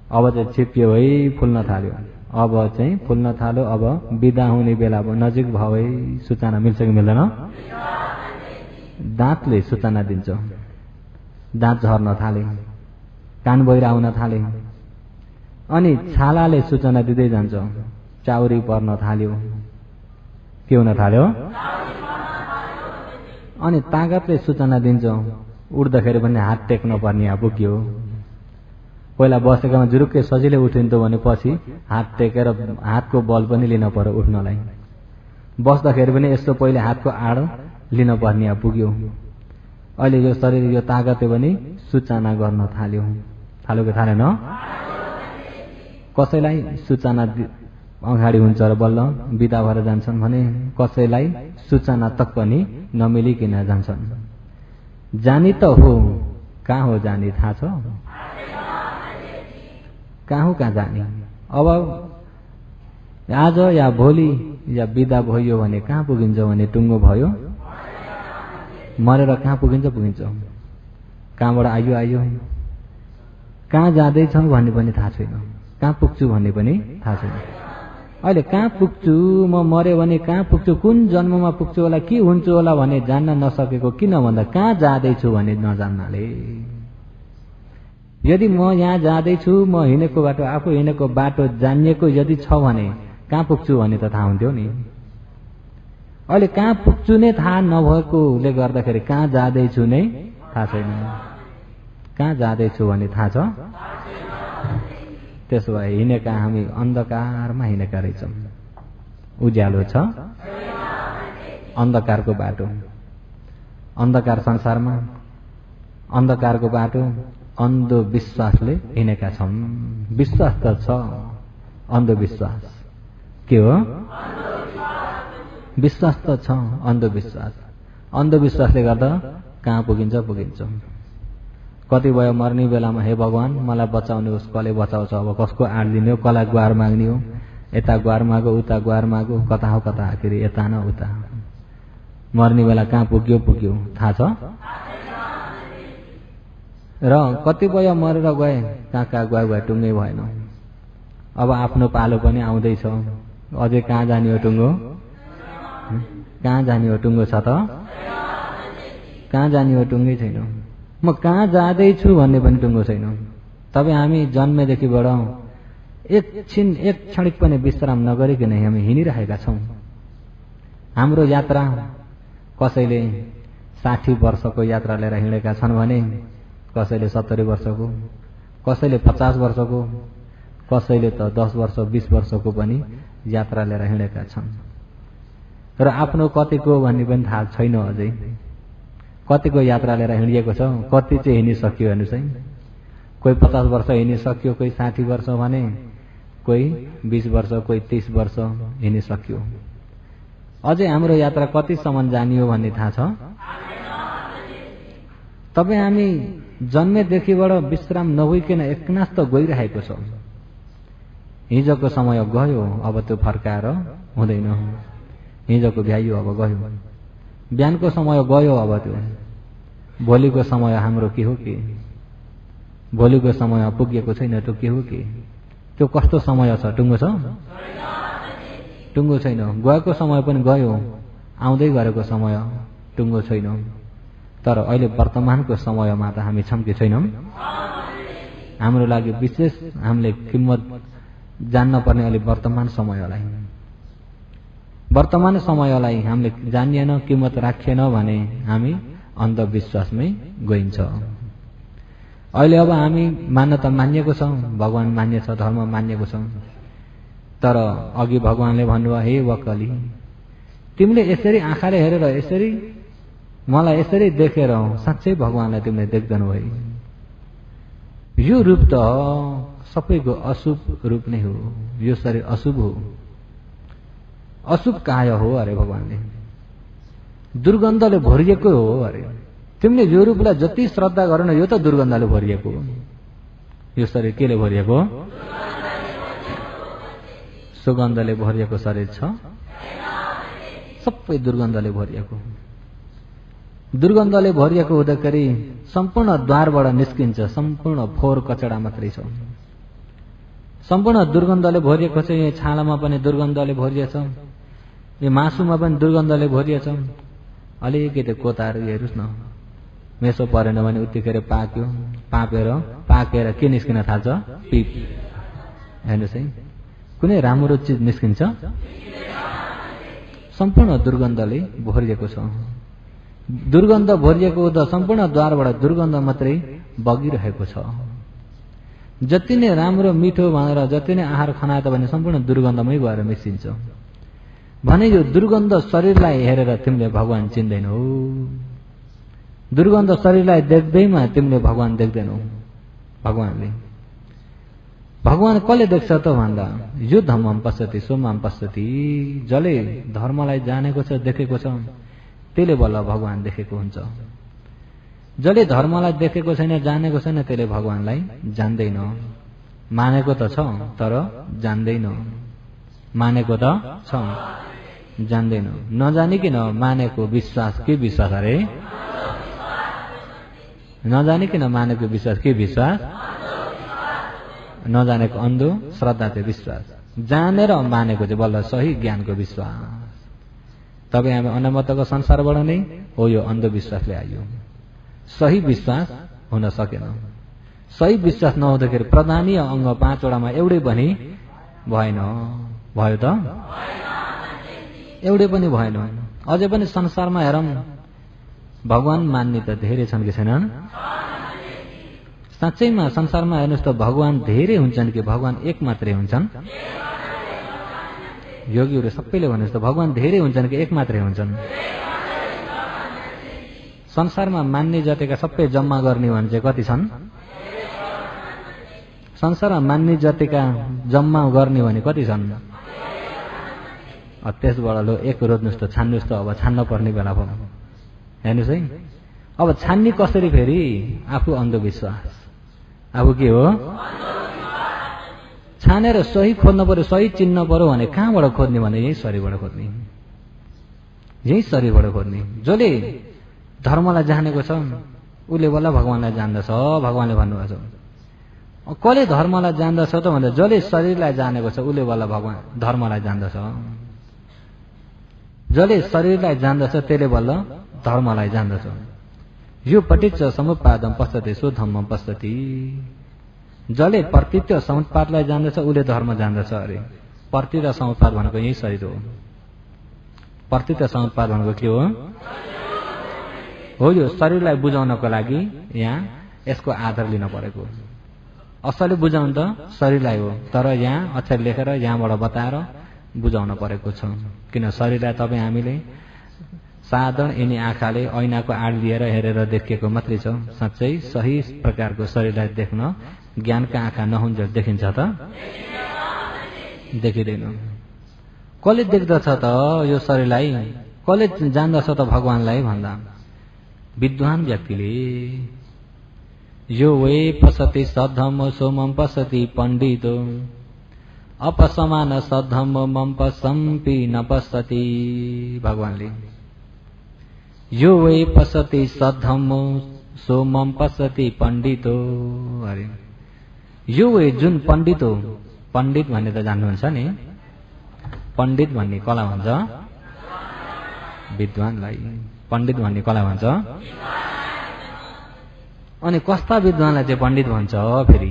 [SPEAKER 1] अब चाहिँ छिप्यो है, फुल्न थाल्यो, अब चाहिँ फुल्न थाल्यो। अब बिदा हुने बेला नजिक भयो है, सूचना मिल्छ कि मिल्दैन? दाँतले सूचना दिन्छ। दाँत झर्न थाले, कान बहिरा हुन थाले। अनि छालाले सूचना दिँदै जान्छ, चाउरी पर्न थाल्यो। के हुन थाल्यो? अनि तागतले सूचना दिन्छ, उठ्दाखेरि पनि हात टेक्न पर्ने पुग्यो। पहिला बसेकोमा जुरुक्कै सजिलै उठिन्थ्यो भने पछि हात टेकेर हातको बल पनि लिन पर्यो उठ्नलाई। बस्दाखेरि पनि यस्तो पहिले हातको आड लिन पर्ने पुग्यो। अहिले यो शरीर यो तागतले पनि सूचना गर्न थाल्यो कि थालेन? कसैलाई सूचना अगाडि हुन्छ र बल्ल बिदा भएर जान्छन् भने कसैलाई सूचना तक पनि नमिलिकन जान्छन्। जानी त हो, कहाँ हो जाने थाहा छ? कहाँ जाने? अब आज या भोलि या बिदा भयो भने कहाँ पुगिन्छ भने टुङ्गो भयो, मरेर कहाँ पुगिन्छ? कहाँबाट आयो? कहाँ जाँदैछ भन्ने पनि थाहा छैन, कहाँ पुग्छु भन्ने पनि थाहा छैन। अहिले कहाँ पुग्छु, म मर्यो भने कहाँ पुग्छु, कुन जन्ममा पुग्छु होला, के हुन्छु होला भन्ने जान्न नसकेको किन भन्दा कहाँ जाँदैछु भन्ने नजान्नाले। यदि म यहाँ जाँदैछु, म हिँडेको बाटो आफू हिँडेको बाटो जानिएको यदि छ भने कहाँ पुग्छु भन्ने त थाहा हुन्थ्यो नि। अहिले कहाँ पुग्छु नै थाहा नभएकोले गर्दाखेरि कहाँ जाँदैछु नै थाहा छैन। कहाँ जाँदैछु भन्ने थाहा छ? त्यसो भए हिँडेका हामी अन्धकारमा हिँडेका रहेछौँ। उज्यालो छ, अन्धकारको बाटो, अन्धकार संसारमा अन्धकारको बाटो अन्धविश्वासले हिँडेका छौँ। विश्वास त छ, अन्धविश्वास के हो? विश्वास त छ, अन्धविश्वास। अन्धविश्वासले गर्दा कहाँ पुगिन्छ? कति भयो मर्ने बेलामा हे भगवान मलाई बचाउनुहोस्, कसले बचाउँछ, अब कसको आड दिने हो, कसलाई गुहार माग्ने हो, यता गुहार मागो उता गुहार मागो, कता हो कता आखिर यता न उता। मर्ने बेला कहाँ पुग्यो थाहा छ? र कतिपय मरेर गए, कहाँ गए टुङ्गै भएन। अब आफ्नो पालो पनि आउँदैछ, अझै कहाँ जाने हो टुङ्गो? कहाँ जाने हो टुङ्गो छ त? कहाँ जाने हो टुङ्गै छैन। म कहाँ जाँदैछु भन्ने पनि टुङ्गो छैन। तपाईँ हामी जन्मेदेखिबाट एकछिन एक क्षणिक पनि विश्राम नगरिकन हामी हिँडिरहेका छौँ। हाम्रो यात्रा कसैले 60 वर्षको यात्रा लिएर हिँडेका छन् भने कसैले 70 वर्षको, कसैले 50 वर्षको, कसैले त 10 वर्ष 20 वर्षको पनि यात्रा लिएर हिँडेका छन्। र आफ्नो कतिको भन्ने पनि थाहा छैन अझै। कतिको यात्रा लिएर हिँडिएको छ, कति चाहिँ हिँडिसक्यो हेर्नुहोस् है। कोही 50 वर्ष हिँडिसक्यो, कोही 60 वर्ष भने, कोही 20 वर्ष, कोही 30 वर्ष हिँडिसक्यो। अझै हाम्रो यात्रा कतिसम्म जाने हो भन्ने थाहा छ? तपाईँ हामी जन्मेदेखिबाट विश्राम नभइकन एकनास त गइरहेको छ। हिजोको समय गयो, अब त्यो फर्काएर हुँदैन। हिजोको भ्याइयो, अब गयो। बिहानको समय गयो, अब त्यो भोलिको समय हाम्रो के हो के? भोलिको समय पुगेको छैन, त्यो के हो के? त्यो कस्तो समय छ? टुङ्गो छ? टुङ्गो छैन। गएको समय पनि गयो, आउँदै गरेको समय टुङ्गो छैन। तर अहिले वर्तमानको समयमा त हामी छौँ कि छैनौँ? हाम्रो लागि विशेष हामीले किम्मत जान्न पर्ने अहिले वर्तमान समयलाई। वर्तमान समयलाई हामीले जानिएन, किम्मत राखिएन भने हामी अन्धविश्वासमै गइन्छ। अहिले अब हामी मान्यता मानिएको छौँ, भगवान मान्य छ, धर्म मानिएको छौँ। तर अघि भगवानले भन्नुभयो, हे वकली, तिमीले यसरी आँखाले हेरेर यसरी मलाई यसरी देखेर साँच्चै भगवानलाई तिमीले देख्दैनौ है। यो रूप त सबैको अशुभ रूप नै हो, यो शरीर अशुभ हो, अशुभ काय हो अरे भगवानले, दुर्गन्धले भरिएको हो अरे। तिमीले यो रूपलाई जति श्रद्धा गर न, यो त दुर्गन्धले भरिएको हो। यो शरीर केले भरिएको? सुगन्धले भरिएको शरीर छ, सबै दुर्गन्धले भरिएको। दुर्गन्धले भरिएको हुँदाखेरि सम्पूर्ण द्वारबाट निस्किन्छ, सम्पूर्ण फोहोर कचडा मात्रै छ। सम्पूर्ण दुर्गन्धले भरिएको छ। यहाँ छालामा पनि दुर्गन्धले भरिएछ, यो मासुमा पनि दुर्गन्धले भरिएछ। अलिकति कोताएर हेर्नुहोस् न, मेसो परेन भने उत्तिखेर पाक्यो, पाकेर के निस्किन थाल्छ? पिप। हेर्नुहोस् है, कुनै राम्रो चिज निस्किन्छ? सम्पूर्ण दुर्गन्धले भरिएको छ। दुर्गन्ध भरिएको हुँदा सम्पूर्ण द्वारबाट दुर्गन्ध मात्रै बगिरहेको छ। जति नै राम्रो मिठो भनेर जति नै आहार खनाए भने सम्पूर्ण दुर्गन्धमै गएर मिसिन्छ भने यो दुर्गन्ध शरीरलाई हेरेर तिमीले भगवान चिन्दैनौ। दुर्गन्ध शरीरलाई देख्दैमा तिमीले भगवान देख्दैनौ। भगवान कसले देख्छ त भन्दा, यो धम्मम पश्यति सोमम पश्यति, जसले धर्मलाई जानेको छ, देखेको छ, त्यसले बल्ल भगवान देखेको हुन्छ। जसले धर्मलाई देखेको छैन, जानेको छैन, त्यसले भगवानलाई जान्दैन। मानेको त छ तर जान्दैन, मानेको त छ जान्दैन। नजानिकन मानेको विश्वास के विश्वास अरे? नजानिकन मानेको विश्वास के विश्वास? नजानेको अन्धो श्रद्धा चाहिँ विश्वास, जानेर मानेको चाहिँ बल्ल सही ज्ञानको विश्वास। तपाईँ हामी अनामतको संसारबाट नै हो यो अन्धविश्वासले आयो। सही विश्वास हुन सकेन। सही विश्वास नहुँदाखेरि प्रधानीय अङ्ग 5 वटामा एउटै पनि भएन। भयो त? एउटै पनि भएन। अझै पनि संसारमा हेरौँ, भगवान मान्ने त धेरै छन् कि छैनन्? साँच्चैमा संसारमा हेर्नुहोस् त, भगवान धेरै हुन्छन् कि भगवान एक मात्रै हुन्छन्? योगीहरू सबैले भन्नुहोस् त, भगवान धेरै हुन्छन् कि एक मात्रै हुन्छन्? संसारमा मान्ने जतिका सबै जम्मा गर्ने भने चाहिँ कति छन्? संसारमा मान्ने जतिका जम्मा गर्ने भने कति छन्? त्यसबाट लो एक रोज्नुहोस् त, छान्नुहोस् त। अब छान्न पर्ने बेला भयो। हेर्नुहोस् है, अब छान्ने कसरी? फेरि आफू अन्धविश्वास, आफू के हो? छानेर सही खोज्नु पर्यो, सही चिन्न पर्यो भने कहाँबाट खोज्ने भने यही शरीरबाट खोज्ने, यही शरीरबाट खोज्ने। जसले धर्मलाई जानेको छ उसले बल्ल भगवानलाई जान्दछ। भगवानले भन्नुभएको छ, कसले धर्मलाई जान्दछ त भन्दा जसले शरीरलाई जानेको छ उसले बल्ल भगवान धर्मलाई जान्दछ। जसले शरीरलाई जान्दछ त्यसले बल्ल धर्मलाई जान्दछ। यो पटिच्च समुत्पादम पश्यति सो धम्मम पश्यति। जसले प्रतित्व समुत्पादलाई जान्दछ उसले धर्म जान्दछ अरे। प्रति र समुत्पाद भनेको यही शरीर हो। प्रतित्व समुत्पाद भनेको के हो? यो शरीरलाई बुझाउनको लागि यहाँ यसको आधार लिन परेको। असली बुझाउनु त शरीरलाई हो, तर यहाँ अक्षर लेखेर यहाँबाट बताएर बुझाउन परेको छ। किन शरीरलाई तपाईँ हामीले साधारण यिनी आँखाले ऐनाको आड लिएर हेरेर देखिएको मात्रै छ। साँच्चै सही प्रकारको शरीरलाई देख्न ज्ञानका आँखा नहुन्जेल देखिन्छ त? देखिँदैन। कसले देख्दछ त यो शरीरलाई? कसले जान्दछ त भगवानलाई भन्दा? विद्वान व्यक्तिले। यो वे पश्यति सद्धम्म सोमम पश्यति पण्डितो अपसमान सद्धम्म मम पश्यम्पि न पश्यति। भगवानले यो वे पश्यति सद्धम्म सोमम पश्यति पण्डितो अरे। यो वे जुन पण्डित हो, पण्डित भन्ने त जान्नुहुन्छ नि? पण्डित भन्ने कला भन्छ विद्वानलाई। पण्डित भन्ने कला भन्छ। अनि कस्ता विद्वानलाई चाहिँ पण्डित भन्छ? फेरि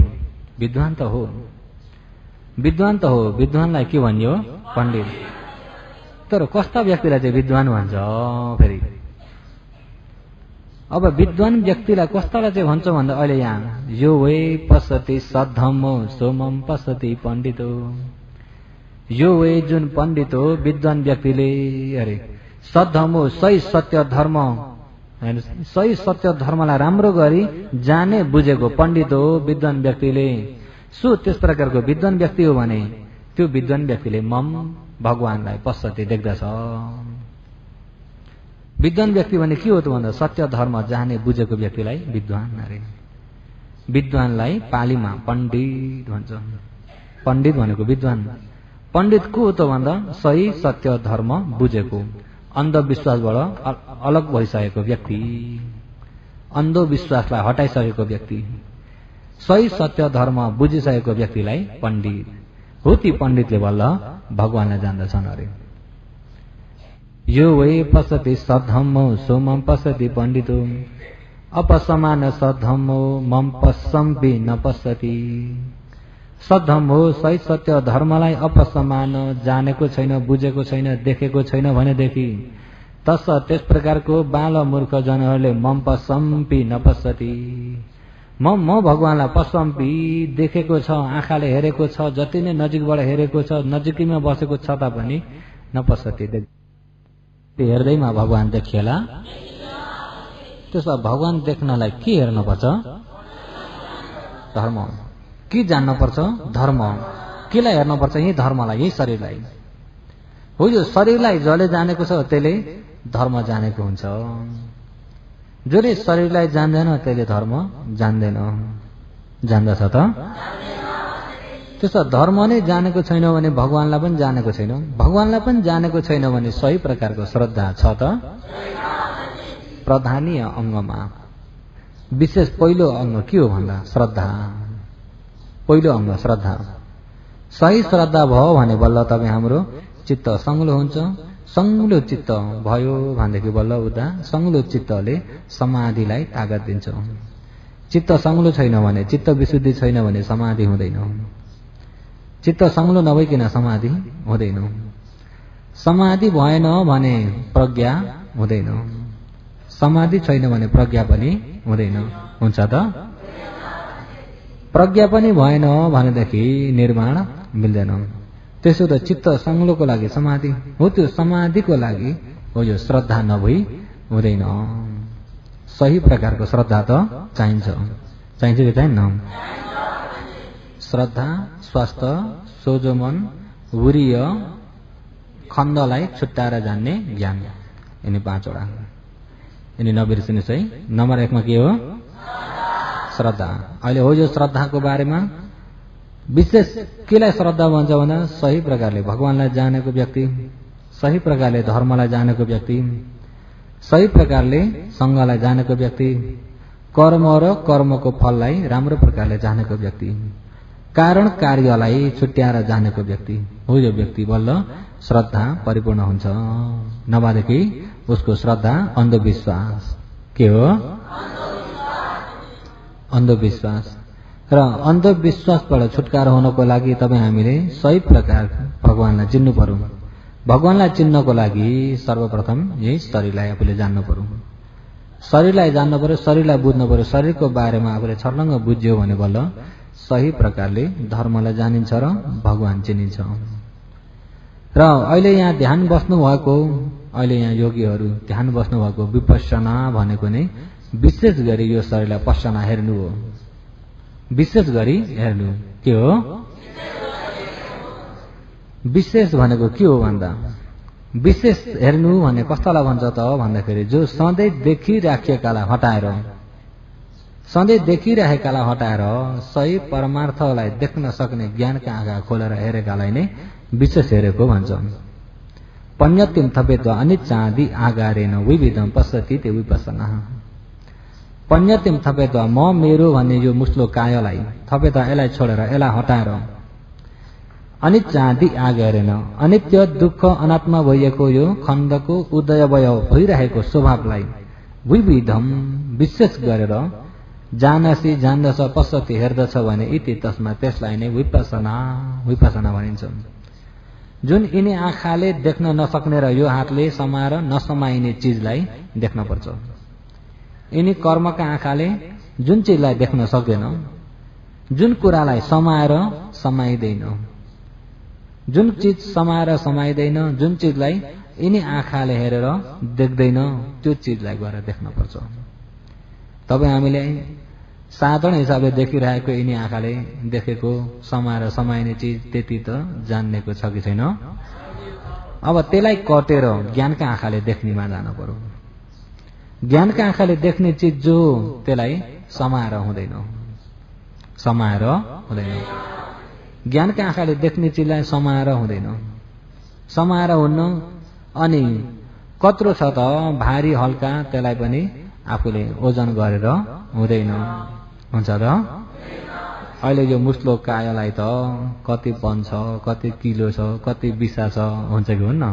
[SPEAKER 1] विद्वान त हो, विद्वान त हो। विद्वानलाई के भनियो? पण्डित। तर कस्ता व्यक्तिलाई चाहिँ विद्वान भन्छ? फेरि अब विद्वान व्यक्तिलाई कस्तालाई चाहिँ भन्छ भन्दा अहिले यहाँ यो वे पश्यति सद्धम्म सोमम पश्यति पण्डितो। यो वे जुन पण्डित हो विद्वान व्यक्तिले अरे सद्धर्म हो सही सत्य धर्म सही सत्य धर्मलाई राम्रो गरी जाने बुझेको पण्डित हो विद्वान व्यक्तिले सो त्यस प्रकारको विद्वान व्यक्ति हो भने त्यो विद्वान व्यक्तिले मम भगवानलाई पश्चातै देख्दछ। विद्वान व्यक्ति भने के हो त भन्दा सत्य धर्म जाने बुझेको व्यक्तिलाई विद्वान अरे। विद्वानलाई पालीमा पण्डित भन्छ। पण्डित भनेको विद्वान। पण्डित को हो त भन्दा सही सत्य धर्म बुझेको अन्धविश्वासबाट अलग भइसकेको व्यक्ति, अन्धविश्वासलाई हटाइसकेको व्यक्ति, सही सत्य धर्म बुझिसकेको व्यक्तिलाई पण्डित हो। ती पण्डितले बल्ल भगवानलाई जान्दछन् अरे। यो वे पश्यति सद्धम्मो सोमम पश्यति पण्डितो अपसमान सद्धम्मो मम पश्यम्पि न पश्यति। सद्धम्म हो सही सत्य धर्मलाई अपसमान जानेको छैन बुझेको छैन देखेको छैन भनेदेखि तस त्यस प्रकारको बाल मूर्ख जनहरूले मम पश्यम्पि न पश्यति। म भगवानलाई पश्यम्पि देखेको छ, आँखाले हेरेको छ, जति नै नजिकबाट हेरेको छ, नजिकैमा बसेको छ तापनि न पश्यति। हेर्दैमा भगवान देखिएला। त्यसो भगवान देख्नलाई के हेर्नुपर्छ? धर्म। के जान्नुपर्छ? धर्म। केलाई हेर्नुपर्छ? यही धर्मलाई, यही शरीरलाई हो। यो शरीरलाई जसले जानेको छ त्यसले धर्म जानेको हुन्छ। जसले शरीरलाई जान्दैन त्यसले धर्म जान्दैन। जान्दछ त? त्यसो धर्म नै जानेको छैन भने भगवानलाई पनि जानेको छैन। भगवानलाई पनि जानेको छैन भने सही प्रकारको श्रद्धा छ त? प्रधानीय अङ्गमा विशेष पहिलो अङ्ग के हो भन्दा श्रद्धा। पहिलो अङ्ग श्रद्धा। सही श्रद्धा भयो भने बल्ल तपाईँ हाम्रो चित्त सङ्लो हुन्छ। सङ्लो चित्त भयो भनेदेखि बल्ल उता सङ्लो चित्तले समाधिलाई तागत दिन्छ। चित्त सङ्लो छैन भने, चित्त विशुद्धि छैन भने समाधि हुँदैन। चित्त सङ्लो नभइकन समाधि हुँदैन। समाधि भएन भने प्रज्ञा हुँदैन। समाधि छैन भने प्रज्ञा पनि हुँदैन। हुन्छ त? प्रज्ञा पनि भएन भनेदेखि निर्माण मिल्दैन। त्यसो त चित्त सङ्लोको लागि समाधि हो। त्यो समाधिको लागि हो यो श्रद्धा नभई हुँदैन। सही प्रकारको श्रद्धा त चाहिन्छ। चाहिन्छ कि चाहिन्न? श्रद्धा, स्वास्थ्य, सोझो मन, वीर्य, खण्डलाई छुट्टाएर जान्ने ज्ञान, यिनी पाँचवटा। यिनी नबिर्सिनुहोस् है। नम्बर 1 मा के हो? श्रद्धा। अहिले हो यो श्रद्धाको बारेमा विशेष केलाई श्रद्धा भन्छ भन्दा सही प्रकारले भगवानलाई जानेको व्यक्ति, सही प्रकारले धर्मलाई जानेको व्यक्ति, सही प्रकारले सङ्घलाई जानेको व्यक्ति, कर्म र कर्मको फललाई राम्रो प्रकारले जानेको व्यक्ति, कारण कार्यलाई छुट्याएर जानेको व्यक्ति हो। यो व्यक्ति बल्ल श्रद्धा परिपूर्ण हुन्छ। नभएदेखि उसको श्रद्धा अन्धविश्वास के हो? अन्धविश्वास। र अन्धविश्वासबाट छुटकारा हुनको लागि तपाईँ हामीले सही प्रकार भगवानलाई चिन्नु पर्यो। भगवानलाई चिन्नको लागि सर्वप्रथम यही शरीरलाई आफूले जान्नु पर्यो। शरीरलाई जान्नु पर्यो, शरीरलाई बुझ्नु पर्यो। शरीरको बारेमा आफूले छर्लङ्ग बुझ्यो भने बल्ल सही प्रकारले धर्मलाई जानिन्छ र भगवान चिनिन्छ। र अहिले यहाँ ध्यान बस्नु भएको, अहिले यहाँ योगीहरू ध्यान बस्नु भएको विपश्यना भनेको नै विशेष गरी यो शरीरलाई पश्यना हेर्नु हो। विशेष गरी हेर्नु के हो? विशेष भनेको के हो भन्दा विशेष हेर्नु भने कस्तालाई भन्छ त भन्दाखेरि जो सधैँ देखिराखेकालाई हटाएर, सधैँ देखिरहेकालाई हटाएर सही परमार्थलाई देख्न सक्ने ज्ञानका आँखा खोलेर हेरेकालाई नै विशेष हेरेको भन्छ। पन्यतिम थपेत्वा अनिच्चादि आगारेन विविधम पश्यति ते विपश्यना। पन्यतिम थपेत्वा म मेरो भन्ने यो मुस्लो कायलाई थपेत्वा यसलाई छोडेर यसलाई हटाएर अनिच्चादि आगारेन अनित्य दुःख अनात्मा भइएको यो खण्डको उदयवय भइरहेको स्वभावलाई विविधम विशेष गरेर जानसी जान्दछ पश्यति हेर्दछ भने इति तस्मा त्यसलाई नै विपश्यना विपश्यना भनिन्छ। जुन यिनी आँखाले देख्न नसक्ने र यो हातले समाएर नसमाइने चिजलाई देख्न पर्छ। यिनी कर्मका आँखाले जुन चिजलाई देख्न सक्दैन, जुन कुरालाई समाएर समाइदैन, जुन चीज समाएर समाइदैन, जुन चीजलाई यिनी आँखाले हेरेर देख्दैन त्यो चीजलाई गएर देख्न पर्छ। तपाईँ हामीले साधारण हिसाबले देखिरहेको यिनी आँखाले देखेको समाएर समाइने चीज त्यति त जान्नेको छ कि छैन। अब त्यसलाई कटेर ज्ञानका आँखाले देख्नेमा जानु पर्यो। ज्ञानका आँखाले देख्ने चीज जो त्यसलाई समाएर हुँदैन, समाएर हुँदैन। ज्ञानका आँखाले देख्ने चीजलाई समाएर हुँदैन, समाएर हुन्न। अनि कत्रो छ त भारी हल्का त्यसलाई पनि आफूले ओजन गरेर हुँदैन, हुन्छ र? अहिले यो मुस्लो कायालाई त कति पन छ, कति किलो छ, कति बिसा छ, हुन्छ कि हुन्न?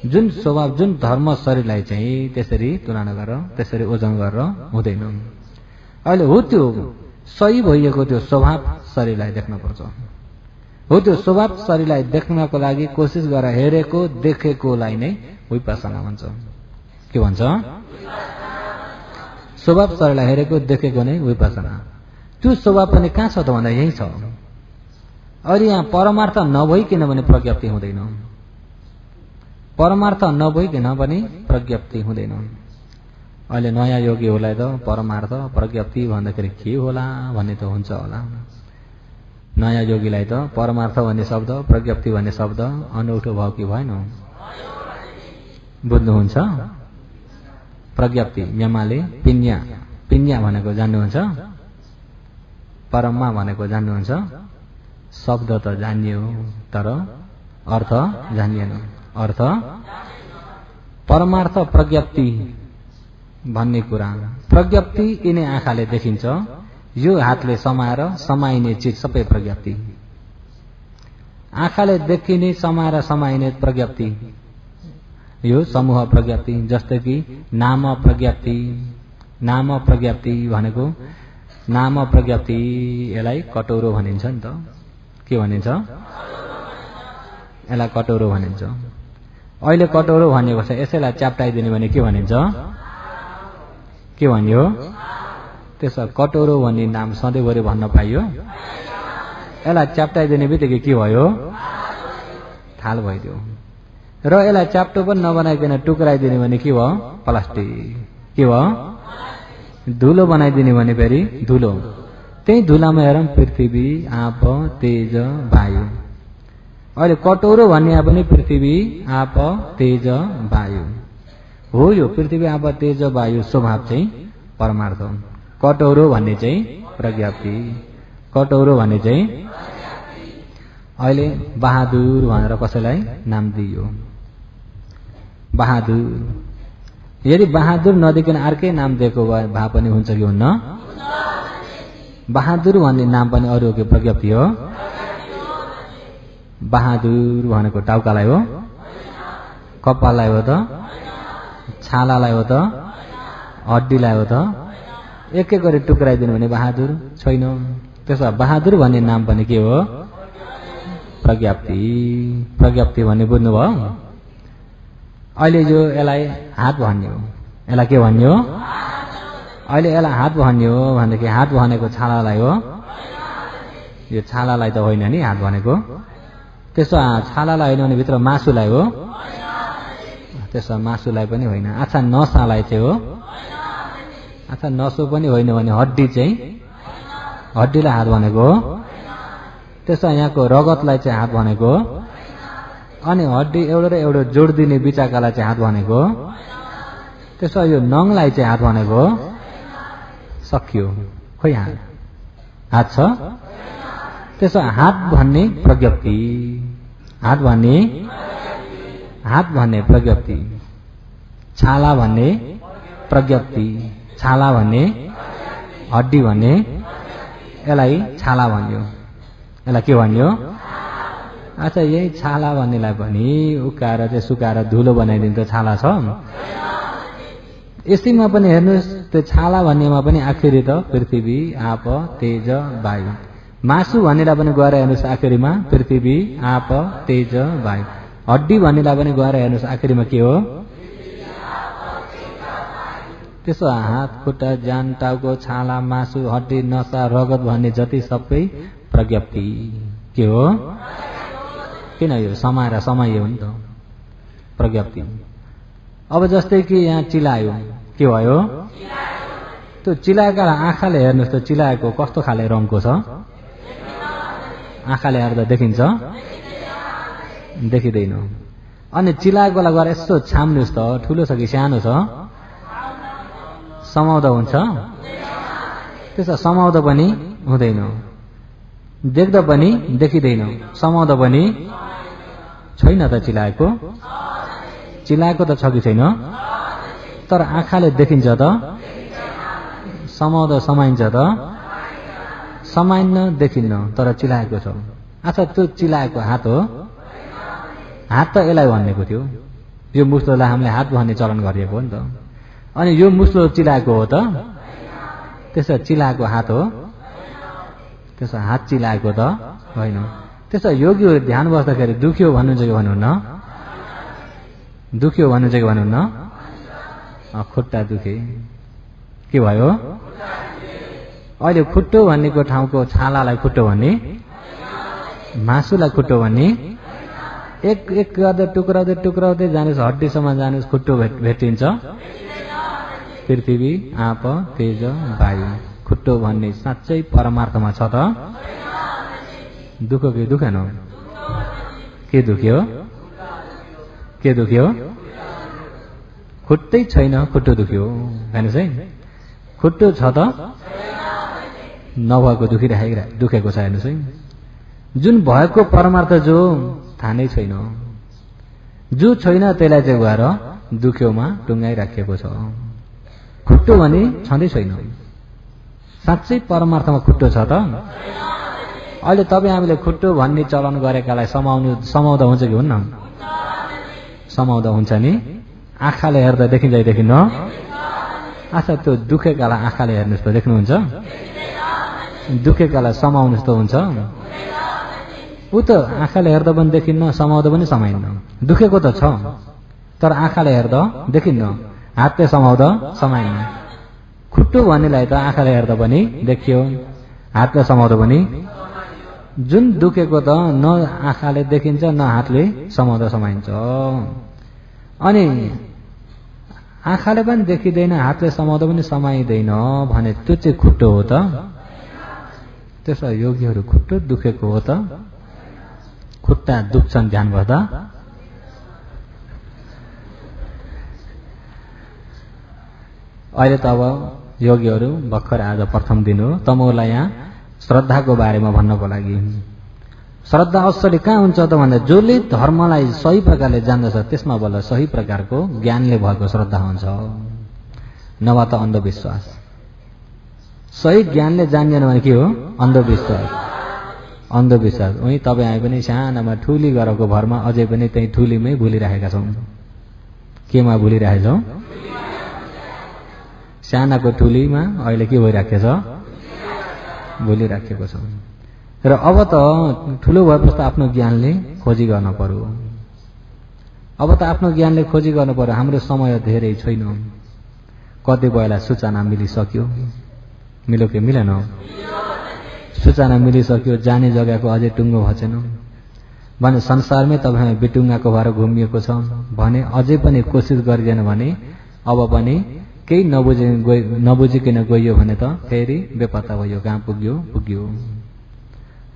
[SPEAKER 1] जुन स्वभाव, जुन धर्म शरीरलाई चाहिँ त्यसरी तुलना गरेर त्यसरी ओजन गरेर हुँदैन। अहिले हो त्यो सही भइएको त्यो स्वभाव शरीरलाई देख्नुपर्छ। हो त्यो स्वभाव शरीरलाई देख्नको लागि कोसिस गरेर हेरेको देखेकोलाई नै विपश्यना भन्छ। के भन्छ? स्वभाव शरीरलाई हेरेको देखेको नै विपश्यना। त्यो स्वभाव पनि कहाँ छ त भन्दा यही छ। अहिले यहाँ परमार्थ नभइकन पनि प्रज्ञप्ति हुँदैन, परमार्थ नभइकन पनि प्रज्ञप्ति हुँदैन। अहिले नयाँ योगीहरूलाई त परमार्थ प्रज्ञप्ति भन्दाखेरि के होला भन्ने त हुन्छ होला। नयाँ योगीलाई त परमार्थ भन्ने शब्द, प्रज्ञप्ति भन्ने शब्द अनौठो भयो कि भएन? बुझ्नुहुन्छ? प्रज्ञप्ति यमाले पिन्या, पिन्या भनेको जान्नुहुन्छ? परममा भनेको जान्नुहुन्छ? शब्द त जानियो तर अर्थ जानिएन। अर्थ परमार्थ प्रज्ञप्ति भन्ने कुरा, प्रज्ञप्ति यिनै आँखाले देखिन्छ। यो हातले समाएर समाइने चीज सबै प्रज्ञप्ति। आँखाले देखिने समाएर समाइने प्रज्ञप्ति यो समूह प्रज्ञप्ति। जस्तै कि नाम प्रज्ञप्ति, नाम प्रज्ञप्ति भनेको नाम प्रज्ञप्ति, यसलाई कटौरो भनिन्छ नि त। के भनिन्छ? यसलाई कटौरो भनिन्छ। अहिले कटौरो भनेको छ, यसैलाई च्याप्टाइदिने भने के भनिन्छ? के भन्यो? त्यसो कटौरो भन्ने नाम सधैँभरि भन्न पाइयो? यसलाई च्याप्टाइदिने बित्तिकै के भयो? थाल भइदियो। र यसलाई च्याप्टो पनि नबनाइकन टुक्राइदिने भने के भयो? प्लास्टिक। के भयो? धुलो बनाइदिने भने फेरि धुलो। त्यही धुलामा हेरौँ पृथ्वी, आप, तेज, वायु। अहिले कटौरो भन्ने पनि पृथ्वी, आप, तेज, वायु हो। यो पृथ्वी, आप, तेज, वायु स्वभाव चाहिँ परमार्थ। कटौरो भन्ने चाहिँ प्रज्ञप्ति। कटौरो भन्ने चाहिँ अहिले बहादुर भनेर कसैलाई नाम दियो, बहादुर। यदि बहादुर नदिकन अर्कै नाम दिएको भए पनि हुन्छ कि हुन्न? बहादुर भन्ने नाम पनि अरू के प्रज्ञप्ति हो? बहादुर भनेको टाउकालाई हो, कपाललाई हो त, छालालाई हो त, हड्डीलाई हो त? एक एक गरी टुक्राइदिनु भने बहादुर छैन। त्यसो भए बहादुर भन्ने नाम पनि के हो? प्रज्ञप्ति। प्रज्ञप्ति भन्ने बुझ्नुभयो? अहिले यो यसलाई हात भन्ने हो, यसलाई के भन्ने हो? अहिले यसलाई हात भन्ने हो भनेदेखि हात भनेको छालालाई हो? यो छालालाई त होइन नि हात भनेको। त्यसो छालालाई होइन भने भित्र मासुलाई हो? त्यसो मासुलाई पनि होइन। अच्छा नसालाई चाहिँ हो? अच्छा नसो पनि होइन भने हड्डी चाहिँ? हड्डीलाई हात भनेको हो? त्यसो यहाँको रगतलाई चाहिँ हात भनेको हो? अनि हड्डी एउटा र एउटा जोडिदिने बिचाकालाई चाहिँ हात भनेको हो? त्यसो यो नङलाई चाहिँ हात भनेको हो? सकियो। खोइ हात, हात छ? त्यसो हात भन्ने प्रज्ञप्ति, हात भन्ने, हात भन्ने प्रज्ञप्ति, छाला भन्ने प्रज्ञप्ति, छाला भन्ने हड्डी भन्ने, यसलाई छाला भन्यो। यसलाई के भन्यो? अच्छा यही छाला भन्नेलाई पनि उकाएर चाहिँ सुकाएर धुलो बनाइदिन्छ छाला छ? यसैमा पनि हेर्नुहोस् त्यो छाला भन्नेमा पनि आखिरी त पृथ्वी, आप, तेज, वायु। मासु भन्नेलाई पनि गएर हेर्नुहोस् आखिरीमा पृथ्वी, आप, तेज, वायु। हड्डी भन्नेलाई पनि गएर हेर्नुहोस् आखिरीमा के हो? त्यसो हात, खुट्टा, ज्यान, टाउको, छाला, मासु, हड्डी, नसा, रगत भन्ने जति सबै प्रज्ञप्ति के हो? किन यो समाएर समय हो नि त प्रज्ञप्ति। अब जस्तै कि यहाँ चिलायो, के भयो? त्यो चिलाएका आँखाले हेर्नुहोस् त चिलाएको कस्तो खाले रङको छ? आँखाले हेर्दा देखिन्छ? देखिँदैन। अनि चिलाएकोलाई गएर यसो छाम्नुहोस् त ठुलो छ कि सानो छ? समाउँदा हुन्छ? त्यसो समाउँदा पनि हुँदैन, देख्दा पनि देखिँदैन, समाउँदा पनि छैन त चिलाएको? चिलाएको त छ कि छैन? तर आँखाले देखिन्छ त? समाउँदा समाइन्छ त? समाइन्न, देखिन्न, तर चिलाएको छ। अच्छा त्यो चिलाएको हात हो? हात त यसलाई भनेको थियो, यो मुस्लोलाई हामीले हात भन्ने चलन गरिएको हो नि त। अनि यो मुस्लो चिलाएको हो त? त्यसो चिलाएको हात हो? त्यसो हात चिलाएको त होइन। त्यसो योगीहरू ध्यान बस्दाखेरि दुख्यो भन्नुहुन्छ कि भन्नुहुन्न? दुख्यो भन्नुहुन्छ कि भन्नुहुन्न? खुट्टा दुखे, के भयो? अहिले खुट्टो भन्नेको ठाउँको छालालाई खुट्टो भन्ने, मासुलाई खुट्टो भन्ने, एक एक गर्दै टुक्राउँदै टुक्राउँदै जानुहोस्, हड्डीसम्म जानुहोस्, खुट्टो भेटिन्छ? पृथ्वी, आप, तेज, वायु, खुट्टो भन्ने साँच्चै परमार्थमा छ त? दुख्यो कि दुखेन? के दुख्यो? के दुख्यो? खुट्टै छैन, खुट्टो दुख्यो। हेर्नुहोस् है, खुट्टो छ त? नभएको दुखेको छ। हेर्नुहोस् है, जुन भएको परमार्थ जो थाहा नै छैन, जो छैन त्यसलाई चाहिँ गएर दुख्योमा टुङ्गाइराखिएको छ। खुट्टो भने छँदै छैन। साँच्चै परमार्थमा खुट्टो छ त? अहिले तपाईँ हामीले खुट्टो भन्ने चलन गरेकालाई समाउँदा हुन्छ कि हुन्न? समाउँदा हुन्छ नि। आँखाले हेर्दा देखिन्छ कि देखिन्न? अच्छा त्यो दुखेकालाई आँखाले हेर्नुहोस् त देख्नुहुन्छ? दुखेकालाई समाउनुहोस् त हुन्छ? ऊ त आँखाले हेर्दा पनि देखिन्न, समाउँदा पनि समाइन्न। दुखेको त छ, तर आँखाले हेर्दा देखिन्न, हातले समाउँदा समाइन्न। खुट्टो भन्नेलाई त आँखाले हेर्दा पनि देखियो, हातले समाउँदा पनि। जुन दुखेको त न आँखाले देखिन्छ न हातले समाउँदा समाइन्छ। अनि आँखाले पनि देखिँदैन, हातले समाउँदा पनि समाइँदैन भने त्यो चाहिँ खुट्टो हो त? त्यसो योगीहरू खुट्टो दुखेको हो त? खुट्टा दुख्छन् ध्यान गर्दा? अहिले त अब योगीहरू भर्खर आज प्रथम दिन हो, त म उसलाई यहाँ श्रद्धाको बारेमा भन्नको लागि। श्रद्धा असली कहाँ हुन्छ त भन्दा जसले धर्मलाई सही प्रकारले जान्दछ त्यसमा बल्ल सही प्रकारको ज्ञानले भएको श्रद्धा हुन्छ, नभए त अन्धविश्वास। सही ज्ञानले जान्दैन भने के हो? अन्धविश्वास। अन्धविश्वास। उही तपाईँ आए पनि सानामा ठुली गरेको भरमा अझै पनि त्यही ठुलीमै भुलिरहेका छौँ। केमा भुलिरहेछौँ? सानाको ठुलीमा अहिले के भइराखेको छ? भुलिराखेको छ। र अब त ठुलो भएपछि त आफ्नो ज्ञानले खोजी गर्न पर्यो। अब त आफ्नो ज्ञानले खोजी गर्नु पर्यो। हाम्रो समय धेरै छैन। कति बेला सूचना मिलिसक्यो, मिल्यो कि मिलेन? सूचना मिलिसक्यो, जाने जग्गाको अझै टुङ्गो भएन भने संसारमै तपाईँ बिटुङ्गाको भएर घुमिएको छ भने अझै पनि कोसिस गरिएन भने अब पनि केही नबुझिकन गइयो भने त फेरि बेपत्ता भयो, कहाँ पुग्यो पुग्यो।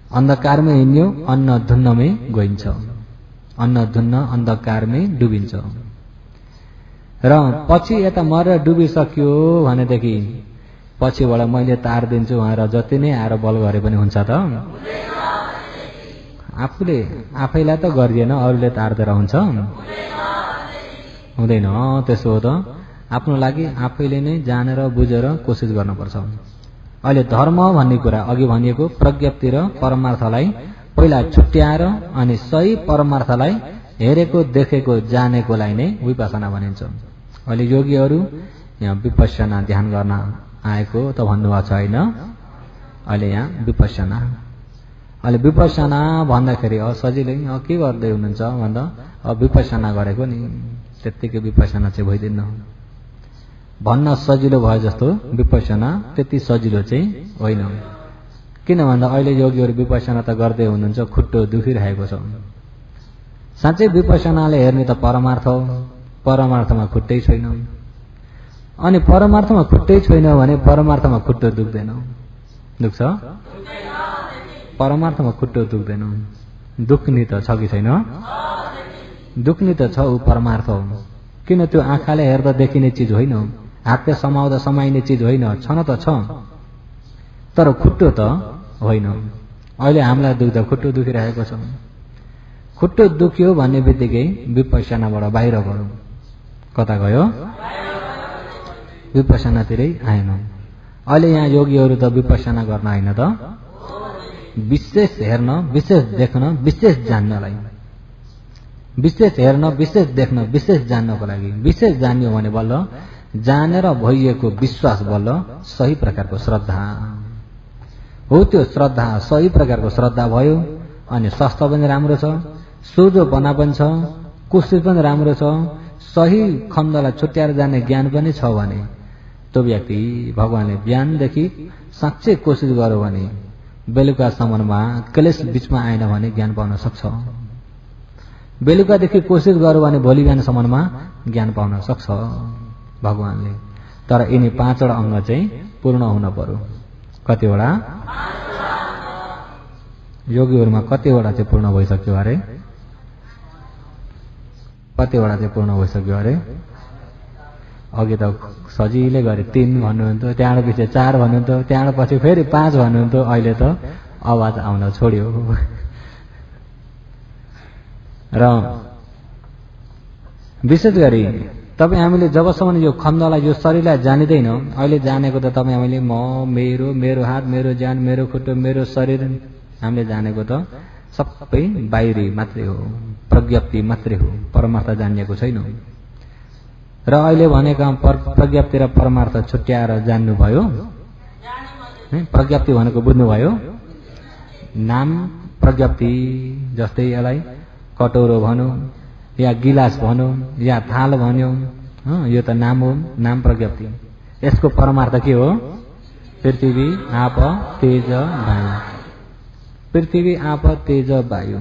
[SPEAKER 1] अन्धकारमै हिँड्यो, अन्न धुन्नमै गइन्छ। अन्न धुन्न अन्धकारमै डुबिन्छ। र पछि यता मरेर डुबिसक्यो भनेदेखि पछिबाट मैले तार दिन्छु भनेर जति नै आएर बल गरे पनि हुन्छ त? आफैलाई त गरिएन, अरूले तारदेर हुन्छ? हुँदैन। त्यसो हो त आफ्नो लागि आफैले नै जानेर बुझेर कोसिस गर्नुपर्छ। अहिले धर्म भन्ने कुरा अघि भनिएको प्रज्ञप्ति र परमार्थलाई पहिला छुट्याएर अनि सही परमार्थलाई हेरेको देखेको जानेकोलाई नै विपश्यना भनिन्छ। अहिले योगीहरू यहाँ विपश्यना ध्यान गर्न आएको त भन्नुभएको छ होइन? अहिले यहाँ विपश्यना। अहिले विपश्यना भन्दाखेरि सजिलै के गर्दै हुनुहुन्छ भन्दा विपश्यना गरेको नि, त्यत्तिकै विपश्यना चाहिँ भइदिन्न। भन्न सजिलो भयो जस्तो विपश्यना त्यति सजिलो चाहिँ होइन। किन भन्दा अहिले योगीहरू विपश्यना त गर्दै हुनुहुन्छ, खुट्टो दुखिरहेको छ। साँच्चै विपश्यनाले हेर्ने त परमार्थ हो, परमार्थमा खुट्टै छैन। अनि परमार्थमा खुट्टै छैन भने परमार्थमा खुट्टो दुख्दैन, दुख्छ? परमार्थमा खुट्टो दुख्दैन। दुख्ने त छ कि छैन? दुख्ने त छ, ऊ परमार्थ हो। किन त्यो आँखाले हेर्दा देखिने चिज होइन, हातले समाउँदा समाइने चिज होइन, छन त छ तर खुट्टो त होइन। अहिले हामीलाई दुख्दा खुट्टो दुखिरहेको छ। खुट्टो दुख्यो भन्ने बित्तिकै विपश्यनाबाट बाहिर गयो। कता गयो? विपश्यनातिरै आएन। अहिले यहाँ योगीहरू त विपश्यना गर्न होइन त, विशेष हेर्न, विशेष देख्न, विशेष जान्नलाई, विशेष हेर्न, विशेष देख्न, विशेष जान्नको लागि। विशेष जान्यो भने बल्ल जानेर भइएको विश्वास बल्ल सही प्रकारको श्रद्धा हो। त्यो श्रद्धा सही प्रकारको श्रद्धा भयो अनि स्वास्थ्य पनि राम्रो छ, सोझोपना पनि छ, कोसिस पनि राम्रो छ, सही खण्डलाई छुट्याएर जाने ज्ञान पनि छ भने त्यो व्यक्ति भगवानले बिहानदेखि साँच्चै कोसिस गर्यो भने बेलुकासम्ममा क्लेश बीचमा आएन भने ज्ञान पाउन सक्छ। बेलुकादेखि कोसिस गर्यो भने भोलि बिहानसम्ममा ज्ञान पाउन सक्छ भगवानले। तर यिनी 5 वटा अङ्ग चाहिँ पूर्ण हुन पर्यो। कतिवटा? योगीहरूमा कतिवटा चाहिँ पूर्ण भइसक्यो अरे? कतिवटा चाहिँ पूर्ण भइसक्यो अरे? अघि त सजिलै गरे 3 भन्नुहुन्थ्यो, त्यहाँबाट पछि 4 भन्नुहुन्थ्यो, त्यहाँबाट पछि फेरि 5 भन्नुहुन्थ्यो। अहिले त आवाज आउन छोड्यो। र विशेष गरी तपाईँ हामीले जबसम्म यो खण्डलाई, यो शरीरलाई जानिँदैन, अहिले जानेको त तपाईँ हामीले म, मेरो, मेरो हात, मेरो ज्यान, मेरो खुट्टो, मेरो शरीर हामीले जानेको त सबै बाहिरी मात्रै हो, प्रज्ञप्ति मात्रै हो, परमार्थ जानिएको छैन। र अहिले भनेका प्रज्ञप्ति र परमार्थ छुट्याएर जान्नुभयो? प्रज्ञप्ति भनेको बुझ्नुभयो? नाम प्रज्ञप्ति, जस्तै यसलाई कटोरो भनौँ या गिलास भनौँ या थाल भन्यौँ, यो त नाम हो, नाम प्रज्ञप्ति। यसको परमार्थ के हो? पृथ्वी आप तेज वायु। पृथ्वी आप तेज वायु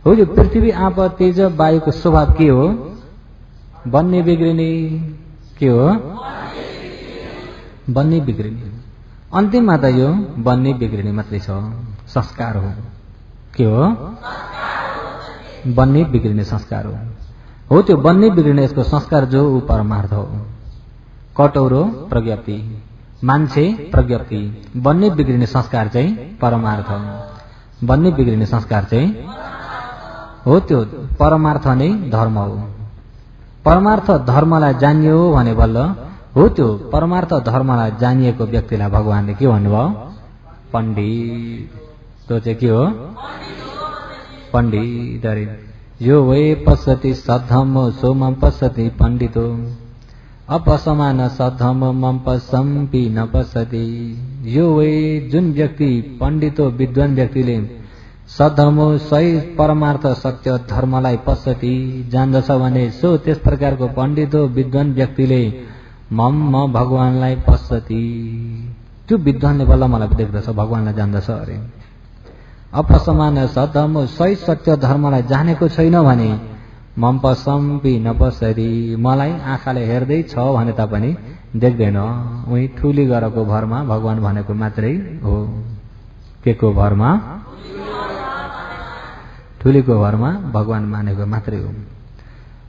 [SPEAKER 1] हो। यो पृथ्वी आप तेज वायुको स्वभाव के हो? बन्ने बिग्रिने। के हो? बन्ने बिग्रिने। अन्तिममा त यो बन्ने बिग्रिने मात्रै छ, संस्कार हो। के हो? बन्ने बिग्रिने संस्कार हो। त्यो बन्ने बिग्रिने यसको संस्कार जो ऊ परमार्थ हो। कटौरो प्रज्ञप्ति, मान्छे प्रज्ञप्ति, बन्ने बिग्रिने संस्कार चाहिँ परमार्थ हो। बन्ने बिग्रिने संस्कार चाहिँ हो त्यो परमार्थ नै धर्म हो। परमार्थ धर्मलाई जानियो भने बल्ल हो त्यो परमार्थ धर्मलाई जानिएको व्यक्तिलाई भगवानले के भन्नुभयो? पण्डित। त्यो चाहिँ के हो? पण्डित। अरे यो वे पश्यति सद्धम्मो सोमं पश्यति पण्डितो अपसमान सद्धम्म मम पश्यम्पि न पश्यति। यो वे जुन व्यक्ति पण्डितो विद्वान व्यक्तिले सद्धम्मो सही परमार्थ सत्य धर्मलाई पश्यति जान्दछ भने सो त्यस प्रकारको पण्डितो विद्वान व्यक्तिले मम म भगवानलाई पश्यति। त्यो विद्वानले बल्ल मलाई देख्दछ, भगवानलाई जान्दछ अरे। अपसमान सद्धम्म सही सत्य धर्मलाई जानेको छैन भने मम पश्यम्पि न पश्यति, मलाई आँखाले हेर्दै छ भने तापनि देख्दैन। उही ठुली गरेको भरमा भगवान भनेको मात्रै हो। के को भरमा? ठुलीको भरमा भगवान मानेको मात्रै हो।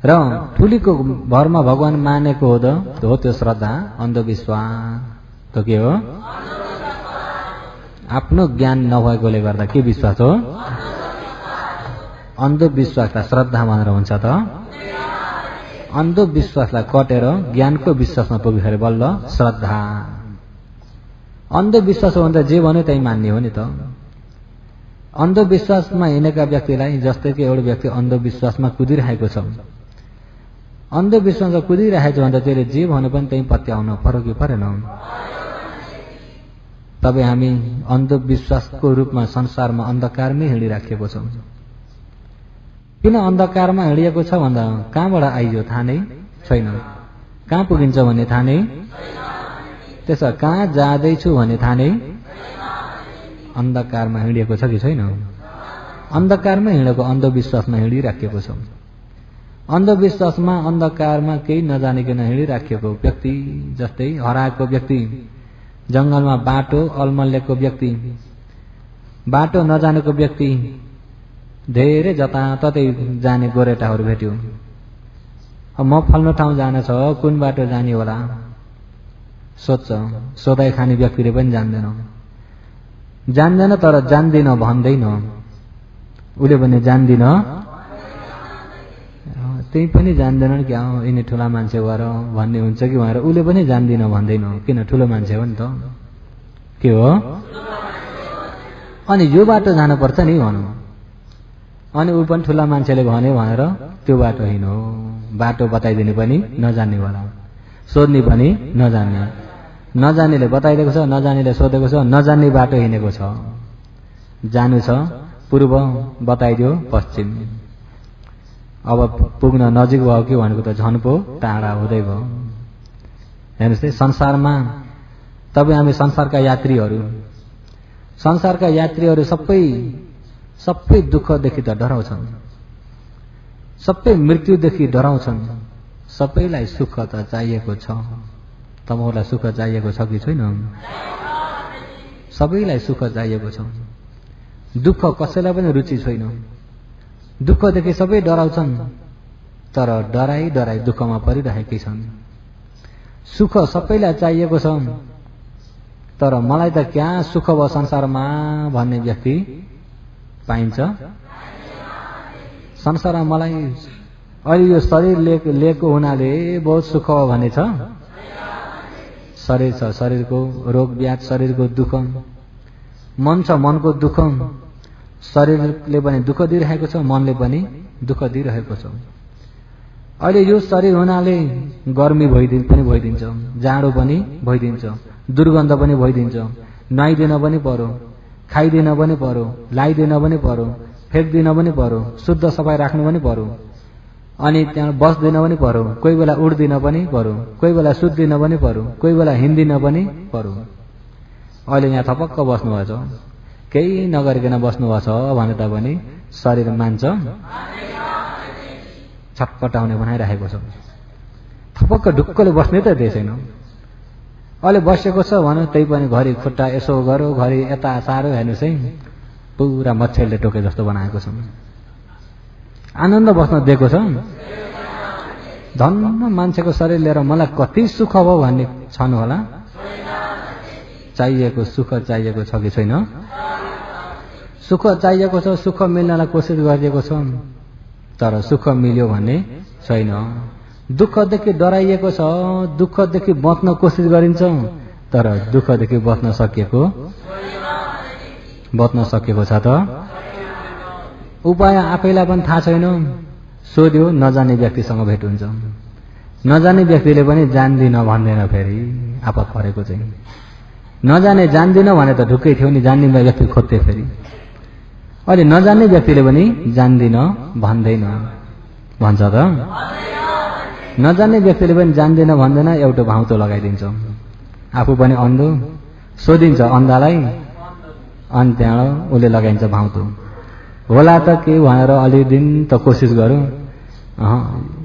[SPEAKER 1] र ठुलीको भरमा भगवान मानेको हो त्यो श्रद्धा, अन्धविश्वास। त के हो? आफ्नो ज्ञान नभएकोले गर्दा के विश्वास हो? अन्धविश्वासलाई श्रद्धा मानेर हुन्छ त? अन्धविश्वासलाई कटेर ज्ञानको विश्वासमा पुग्दाखेरि बल्ल श्रद्धा। अन्धविश्वास हो भने त जे भन्यो त्यही मान्ने हो नि त। अन्धविश्वासमा हिँडेका व्यक्तिलाई, जस्तै कि एउटा व्यक्ति अन्धविश्वासमा कुदिरहेको छ, अन्धविश्वासमा कुदिरहेको छ भने त त्यसले जे भन्यो पनि त्यही पत्याउन पर्यो कि परेन? तपाईँ हामी अन्धविश्वासको रूपमा संसारमा अन्धकारमै हिँडिराखेको छौँ। किन अन्धकारमा हिँडिएको छ भन्दा कहाँबाट आइयो थाहा नै छैन, कहाँ पुगिन्छ भन्ने थाहा नै, त्यसो कहाँ जाँदैछु भन्ने थाहा नै। अन्धकारमा हिँडिएको छ कि छैन? अन्धकारमा हिँडेको अन्धविश्वासमा हिँडिराखेको छ। अन्धविश्वासमा अन्धकारमा केही नजानिकन हिँडिराखेको व्यक्ति जस्तै हराएको व्यक्ति, जंगलमा बाटो अलमल्लेको व्यक्ति, बाटो नजानेको व्यक्ति, धेरै जताततै जाने गोरेटाहरू भेट्यो। अब म फल्लो ठाउँ जान छ, कुन बाटो जाने होला सोध्छ। सोधाइ खाने व्यक्तिले पनि जान्दैन तर जान्दिन भन्दैन। उसले भने जान्दिन, त्यही पनि जान्दैनन् क्या यिनी ठुला मान्छे भएर भन्ने हुन्छ कि भनेर उसले पनि जान्दिन भन्दैन। किन? ठुलो मान्छे हो नि त। के हो? अनि यो बाटो जानुपर्छ नि भनौँ, अनि ऊ पनि ठुला मान्छेले भने भनेर त्यो बाटो हिँड्नु। बाटो बताइदिने पनि नजान्ने वाला, सोध्ने पनि नजान्ने। नजान्नेले बताइदिएको छ, नजान्नेले सोधेको छ, नजान्ने बाटो हिँडेको छ। जानु छ पूर्व बताइदियो पश्चिम। अब पुग्न नजिक भयो कि भनेको त झन् पो टाढा हुँदै भयो। हेर्नुहोस् है, संसारमा तपाईँ हामी संसारका यात्रीहरू, संसारका यात्रीहरू सबै दुःखदेखि त डराउँछन्, सबै मृत्युदेखि डराउँछन्। सबैलाई सुख त चाहिएको छ। तपाईँहरूलाई सुख चाहिएको छ कि छैन? सबैलाई सुख चाहिएको छ। दुःख कसैलाई पनि रुचि छैन। दुःखदेखि सबै डराउँछन्, तर डराई डराई दुःखमा परिरहेकै छन्। सुख सबैलाई चाहिएको छ, तर मलाई त क्या सुख भयो संसारमा भन्ने व्यक्ति पाइन्छ? संसारमा मलाई अहिले यो शरीर लिएको हुनाले बहुत सुख हो भन्ने छ? शरीर छ, शरीरको रोग ब्याध, शरीरको दुःख। मन छ, मनको दुःख। शरीरले पनि दुःख दिइरहेको छ, मनले पनि दुःख दिइरहेको छ। अहिले यो शरीर हुनाले गर्मी पनि भइदिन्छ, जाडो पनि भइदिन्छ, दुर्गन्ध पनि भइदिन्छ। नुहाइदिन पनि पर्यो, खाइदिन पनि पर्यो, लाइदिन पनि पर्यो, फ्याँक्दिन पनि पर्यो, शुद्ध सफाइ राख्नु पनि पर्यो। अनि त्यहाँ बस्दिन पनि पर्यो, कोही बेला उड्दिन पनि पर्यो, कोही बेला सुत्दिन पनि पर्यो, कोही बेला हिँड्दिन पनि पर्यो। अहिले यहाँ थपक्क बस्नुभएछ, केही नगरिकन बस्नुभएछ भने त पनि शरीर मान्छ? छटपटाउने बनाइरहेको छ। थपक्क ढुक्कले बस्ने त दिएको छैन। अहिले बसेको छ भने त्यही पनि घरि खुट्टा यसो गरो, घरि यता सारो। हेर्नुहोस् है, पुरा मच्छरले टोके जस्तो बनाएको छ। आनन्द बस्न दिएको छ? धन्न मान्छेको शरीर लिएर मलाई कति सुख भयो भन्ने छन् होला? चाहिएको सुख चाहिएको छ कि छैन? सुख चाहिएको छ, सुख मिल्नलाई कोसिस गरिएको छ, तर सुख मिल्यो भन्ने छैन। दुःखदेखि डराइएको छ, दुःखदेखि बच्न कोसिस गरिन्छ, तर दुःखदेखि बच्न सकिएको छ त? उपाय आफैलाई पनि थाहा छैन। सोध्यो, नजाने व्यक्तिसँग भेट हुन्छ। नजाने व्यक्तिले पनि जान्दिन भन्दैन। फेरि आपत परेको चाहिँ नजाने जान्दिन भने त ढुक्कै थियो नि, जान्ने व्यक्ति खोज्थे। फेरि अहिले नजान्ने व्यक्तिले पनि जान्दिन भन्दैन भन्छ त? नजान्ने व्यक्तिले पनि जान्दिन भन्दैन, एउटा भाउतो लगाइदिन्छ। आफू पनि अन्धो, सोधिन्छ अन्धालाई, अनि त्यहाँबाट उसले लगाइन्छ भाउतो। होला त के भनेर अलि दिन त कोसिस गरौँ,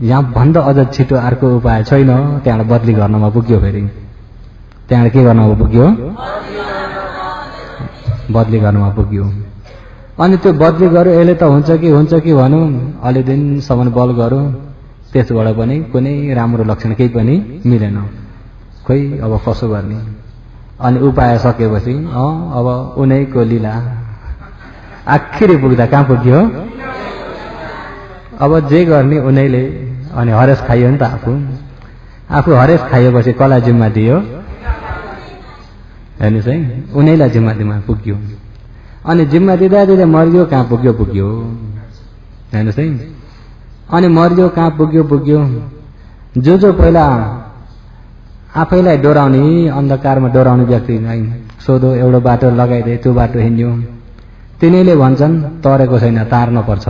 [SPEAKER 1] यहाँ भन्दा अझ छिटो अर्को उपाय छैन। त्यहाँबाट बदली गर्नमा पुग्यो। फेरि त्यहाँबाट के गर्नमा पुग्यो? बदली गर्नमा पुग्यो। अनि त्यो बदली गर्यो, यसले त हुन्छ कि भनौँ, अलि दिनसम्म बल गरौँ, त्यसबाट पनि कुनै राम्रो लक्षण केही पनि मिलेन। खोइ अब कसो गर्ने? अनि उपाय सकेपछि अब उनैको लीला। आखिरी पुग्दा कहाँ पुग्यो? अब जे गर्ने उनैले। अनि हरेस खाइयो नि त आफू हरेस खाइएपछि कसलाई जिम्मा दियो? हेर्नुहोस् है, उनैलाई जिम्मा दिमा पुग्यो। अनि जिम्मा दिँदा मर्यो, कहाँ पुग्यो? हेर्नुहोस् है, अनि मर्यो, कहाँ पुग्यो? जो पहिला आफैलाई डोराउने, अन्धकारमा डोराउने व्यक्तिलाई सोधो, एउटा बाटो लगाइदे, त्यो बाटो हिँड्यो। तिनीले भन्छन् तरेको छैन, तार्न पर्छ।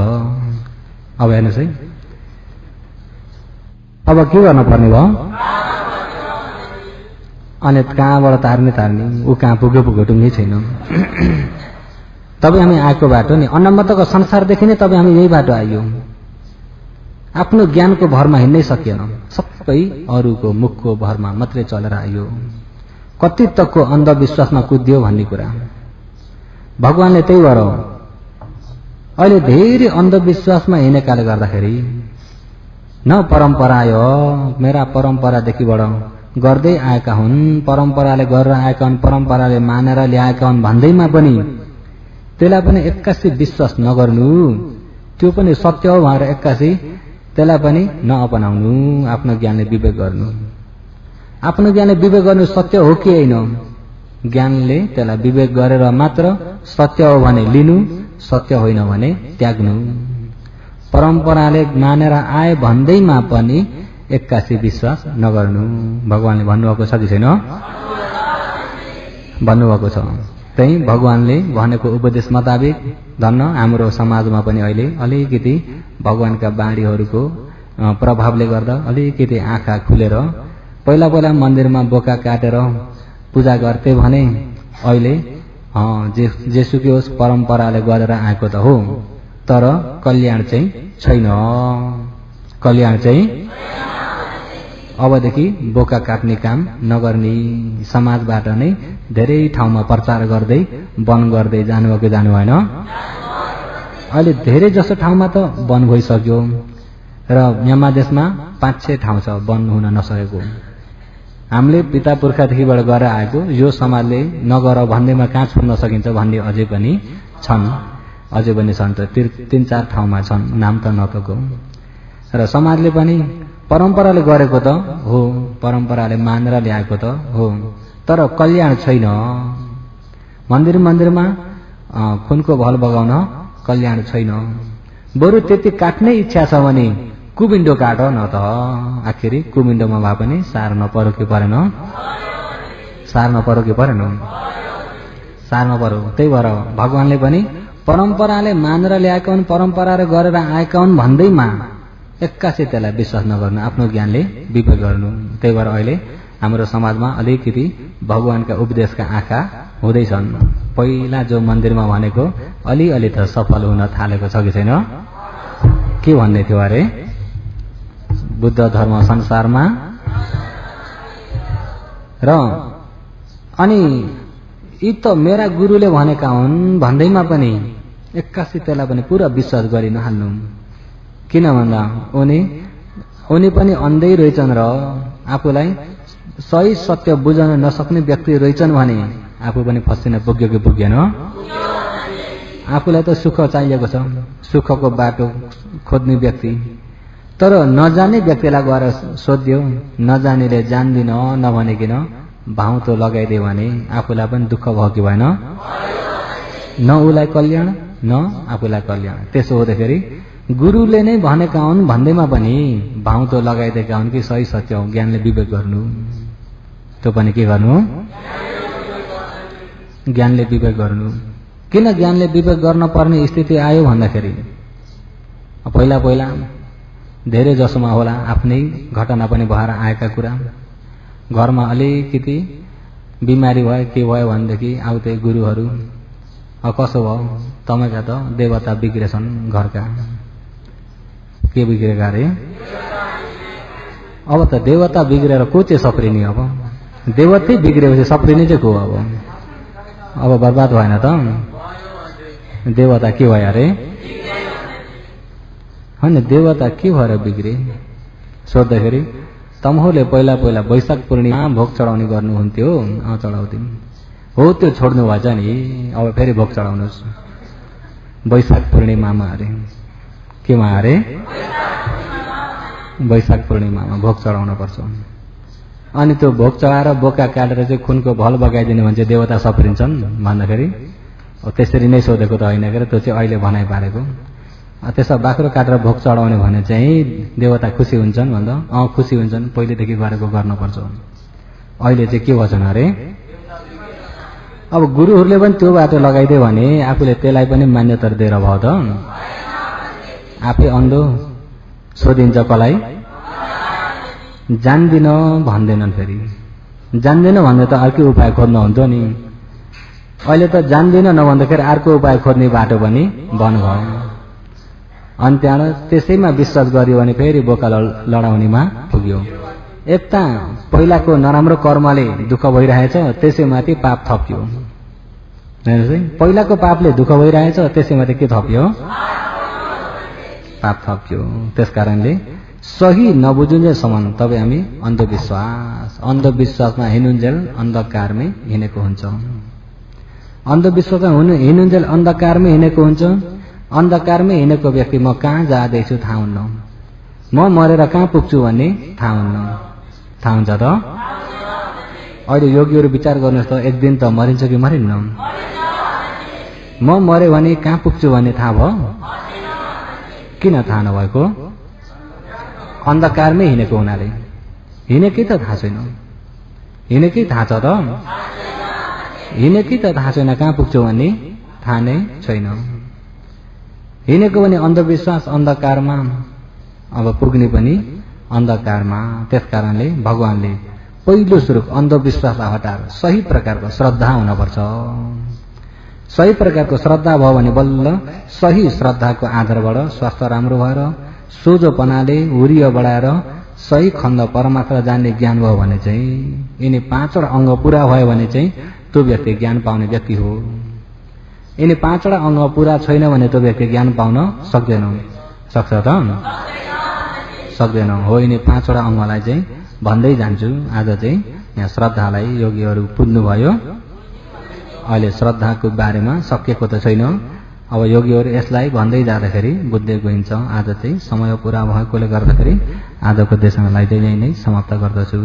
[SPEAKER 1] अब हेर्नुहोस् है, अब के गर्न पर्ने भयो? अनि कहाँबाट तार्ने? ऊ कहाँ पुग्यो टुङ्गै छैन। तपाईँ हामी आएको बाटो नि अन्नमतको संसारदेखि नै तपाईँ हामी यही बाटो आइयो। आफ्नो ज्ञानको भरमा हिँड्नै सकिएन, सबै अरूको मुखको भरमा मात्रै चलेर आइयो। कति तकको अन्धविश्वासमा कुदियो भन्ने कुरा भगवानले त्यही भएर अहिले धेरै अन्धविश्वासमा हिँडेकाले गर्दाखेरि न परम्परा आयो, मेरा परम्परादेखिबाट गर्दै आएका हुन्, परम्पराले गरेर आएका हुन्, परम्पराले मानेर ल्याएका हुन् भन्दैमा पनि त्यसलाई पनि एक्कासी विश्वास नगर्नु, त्यो पनि सत्य हो भनेर एक्कासी त्यसलाई पनि नअपनाउनु, आफ्नो ज्ञानले विवेक गर्नु। आफ्नो ज्ञानले विवेक गर्नु सत्य हो कि होइन, ज्ञानले त्यसलाई विवेक गरेर मात्र सत्य हो भने लिनु, सत्य होइन भने त्याग्नु। परम्पराले मानेर आए भन्दैमा पनि एक्कासी विश्वास नगर्नु। भगवानले भन्नुभएको छ कि छैन? भन्नुभएको छ। त्यही भगवानले भनेको उपदेश मुताबिक धन्न हाम्रो समाजमा पनि अहिले अलिकति भगवानका बाणीहरूको प्रभावले गर्दा अलिकति आँखा खुलेर पहिला पहिला मन्दिरमा बोका काटेर पूजा गर्थे भने अहिले जेसुकै होस् परम्पराले गरेर आएको त हो, तर कल्याण चाहिँ छैन। कल्याण चाहिँ अबदेखि बोका काट्ने काम नगर्ने, समाजबाट नै धेरै ठाउँमा प्रचार गर्दै वन गर्दै जानुभएको जानु भएन। अहिले धेरै जसो ठाउँमा त वन भइसक्यो र म्यानमार देशमा 5-6 ठाउँ छ वन हुन नसकेको। हामीले पिता पुर्खादेखिबाट गरेर आएको यो समाजले नगर भन्दैमा कहाँ छुट्न सकिन्छ भन्ने अझै पनि छन्, अझै पनि छन् त 3-4 ठाउँमा छन्, नाम त नतको। र समाजले पनि परम्पराले गरेको त हो, परम्पराले मानेर ल्याएको त हो, तर कल्याण छैन। मन्दिरमा खुनको भल बगाउन कल्याण छैन। बरु त्यति काट्नै इच्छा छ भने कुबिन्डो काट न त, आखिरी कुबिन्डोमा भए पनि सार नपरो कि परेन? सार नपरो कि परेन? सार नपरो। त्यही भएर भगवानले पनि परम्पराले मानेर ल्याएका हुन्, परम्पराले गरेर आएका हुन् भन्दैमा एक्कासी त्यसलाई विश्वास नगर्नु, आफ्नो ज्ञानले विवेक गर्नु। त्यही भएर अहिले हाम्रो समाजमा अलिकति भगवानका उपदेशका आँखा हुँदैछन्। पहिला जो मन्दिरमा भनेको अलिअलि त सफल हुन थालेको छ कि छैन? के भन्ने थियो अरे? बुद्ध धर्म संसारमा र अनि यी त मेरा गुरुले भनेका हुन् भन्दैमा पनि एक्कासी त्यसलाई पनि पुरा विश्वास गरि नहाल्नु। किन भन्दा उनी पनि अन्धै रहेछन् र आफूलाई सही सत्य बुझ्न नसक्ने व्यक्ति रहेछन् भने आफू पनि फसिन पुग्यो कि पुगेन? आफूलाई त सुख चाहिएको छ, सुखको बाटो खोज्ने व्यक्ति, तर नजाने व्यक्तिलाई गएर सोध्यो, नजानेले जान्दिन नभनिकन भाउ त लगाइदियो भने आफूलाई पनि दुःख भयो कि भएन? न उसलाई कल्याण न आफूलाई कल्याण। त्यसो हुँदाखेरि गुरुले नै भनेका हुन् भन्दैमा पनि भाउ त लगाइदिएका हुन् कि सही सत्य हो, ज्ञानले विवेक गर्नु। त्यो पनि के गर्नु? ज्ञानले विवेक गर्नु। किन ज्ञानले विवेक गर्न पर्ने स्थिति आयो भन्दाखेरि पहिला पहिला धेरै जसोमा होला आफ्नै घटना पनि भएर आएका कुरा, घरमा अलिकति बिमारी भयो के भयो भनेदेखि आउँथे गुरुहरू, कसो भयो तपाईँका त देवता बिग्रेछन् घरका। के बिग्रेका अरे? अब त देवता बिग्रेर को चाहिँ सप्रिने? अब देवतै बिग्रेपछि सप्रिने चाहिँ को? अब बर्बाद भएन त? देवता के भयो अरे? होइन, देवता के भएर बिग्रे सोद्धाखेरि तमहुले पहिला पहिला वैशाख पूर्णिमा भोग चढाउने गर्नुहुन्थ्यो। चढाउँथ्यौँ हो, त्यो छोड्नु भएछ नि, अब फेरि भोग चढाउनुहोस् वैशाख पूर्णिमामा अरे। केमा अरे? वैशाख पूर्णिमामा भोग चढाउन पर्छ। अनि त्यो भोग चढाएर बोका काटेर चाहिँ खुनको भल बगाइदिने भने चाहिँ देवता सप्रिन्छन् भन्दाखेरि त्यसरी नै सोधेको त होइन के, त्यो चाहिँ अहिले भनाइ पारेको। त्यसो बाख्रो काटेर भोग चढाउने भने चाहिँ देवता खुसी हुन्छन् भन्दा खुसी हुन्छन्, पहिलेदेखि गरेको गर्नुपर्छ। अहिले चाहिँ के भन्छन् अरे? अब गुरुहरूले पनि त्यो बाटो लगाइदियो भने आफूले त्यसलाई पनि मान्यता दिएर भयो त? आफै अन्धो सोधिन्छ कसलाई? जान्दिन भन्दैनन्। फेरि जान्दैन भन्दा त अर्कै उपाय खोज्नु हुन्थ्यो नि। अहिले त जान्दिन नभन्दाखेरि अर्को उपाय खोज्ने बाटो पनि बन्द भयो। अनि त्यहाँबाट त्यसैमा विश्वास गरियो भने फेरि बोका लडाउनेमा पुग्यो। एकता पहिलाको नराम्रो कर्मले दुःख भइरहेछ, त्यसैमाथि पाप थप्यो। पहिलाको पापले दुःख भइरहेछ, त्यसैमाथि के थप्यो? पाप थप्यो। त्यसकारणले सही नबुझुन्जेलसम्म तपाईँ हामी अन्धविश्वासमा हिँडुन्जेल अन्धकारमै हिँडेको हुन्छ। अन्धविश्वासमा हिँडुन्जेल अन्धकारमै हिँडेको हुन्छ। अन्धकारमै हिँडेको व्यक्ति म कहाँ जाँदैछु थाहा हुन्न, म मरेर कहाँ पुग्छु भन्ने थाहा हुन्न। थाहा हुन्छ त? अहिले योगीहरू विचार गर्नुहोस् त, एक दिन त मरिन्छ कि मरिन्न? म मरे भने कहाँ पुग्छु भन्ने थाहा भयो? किन थाहा नभएको? अन्धकारमै हिँडेको हुनाले। हिँडेकै त थाहा छैन, हिँडेकै थाहा छ त? हिँडेकै त थाहा छैन, कहाँ पुग्छु भन्ने थाहा नै छैन। हिँडेको भने अन्धविश्वास अन्धकारमा, अब पुग्ने पनि अन्धकारमा। त्यसकारणले भगवानले पहिलो सुरु अन्धविश्वासलाई हटाएर सही प्रकारको श्रद्धा हुनुपर्छ। सही प्रकारको श्रद्धा भयो भने बल्ल सही श्रद्धाको आधारबाट स्वास्थ्य राम्रो भएर सोझोपनाले हुरियो बढाएर सही खण्ड परमात्मा जान्ने ज्ञान भयो भने चाहिँ यिनी 5वटा अङ्ग पुरा भयो भने चाहिँ त्यो व्यक्ति ज्ञान पाउने व्यक्ति हो। यिनी 5वटा अङ्ग पुरा छैन भने त्यो व्यक्ति ज्ञान पाउन सक्दैन। सक्छ त? सक्दैन। हो, यिनी 5वटा अङ्गलाई चाहिँ भन्दै जान्छु। आज चाहिँ यहाँ श्रद्धालाई योगीहरू बुझ्नुभयो। अहिले श्रद्धाको बारेमा सकिएको त छैन। अब योगीहरू यसलाई भन्दै जाँदाखेरि बुझ्दै गइन्छ। आज चाहिँ समय पुरा भएकोले गर्दाखेरि आजको देशलाई चाहिँ यही नै समाप्त गर्दछु।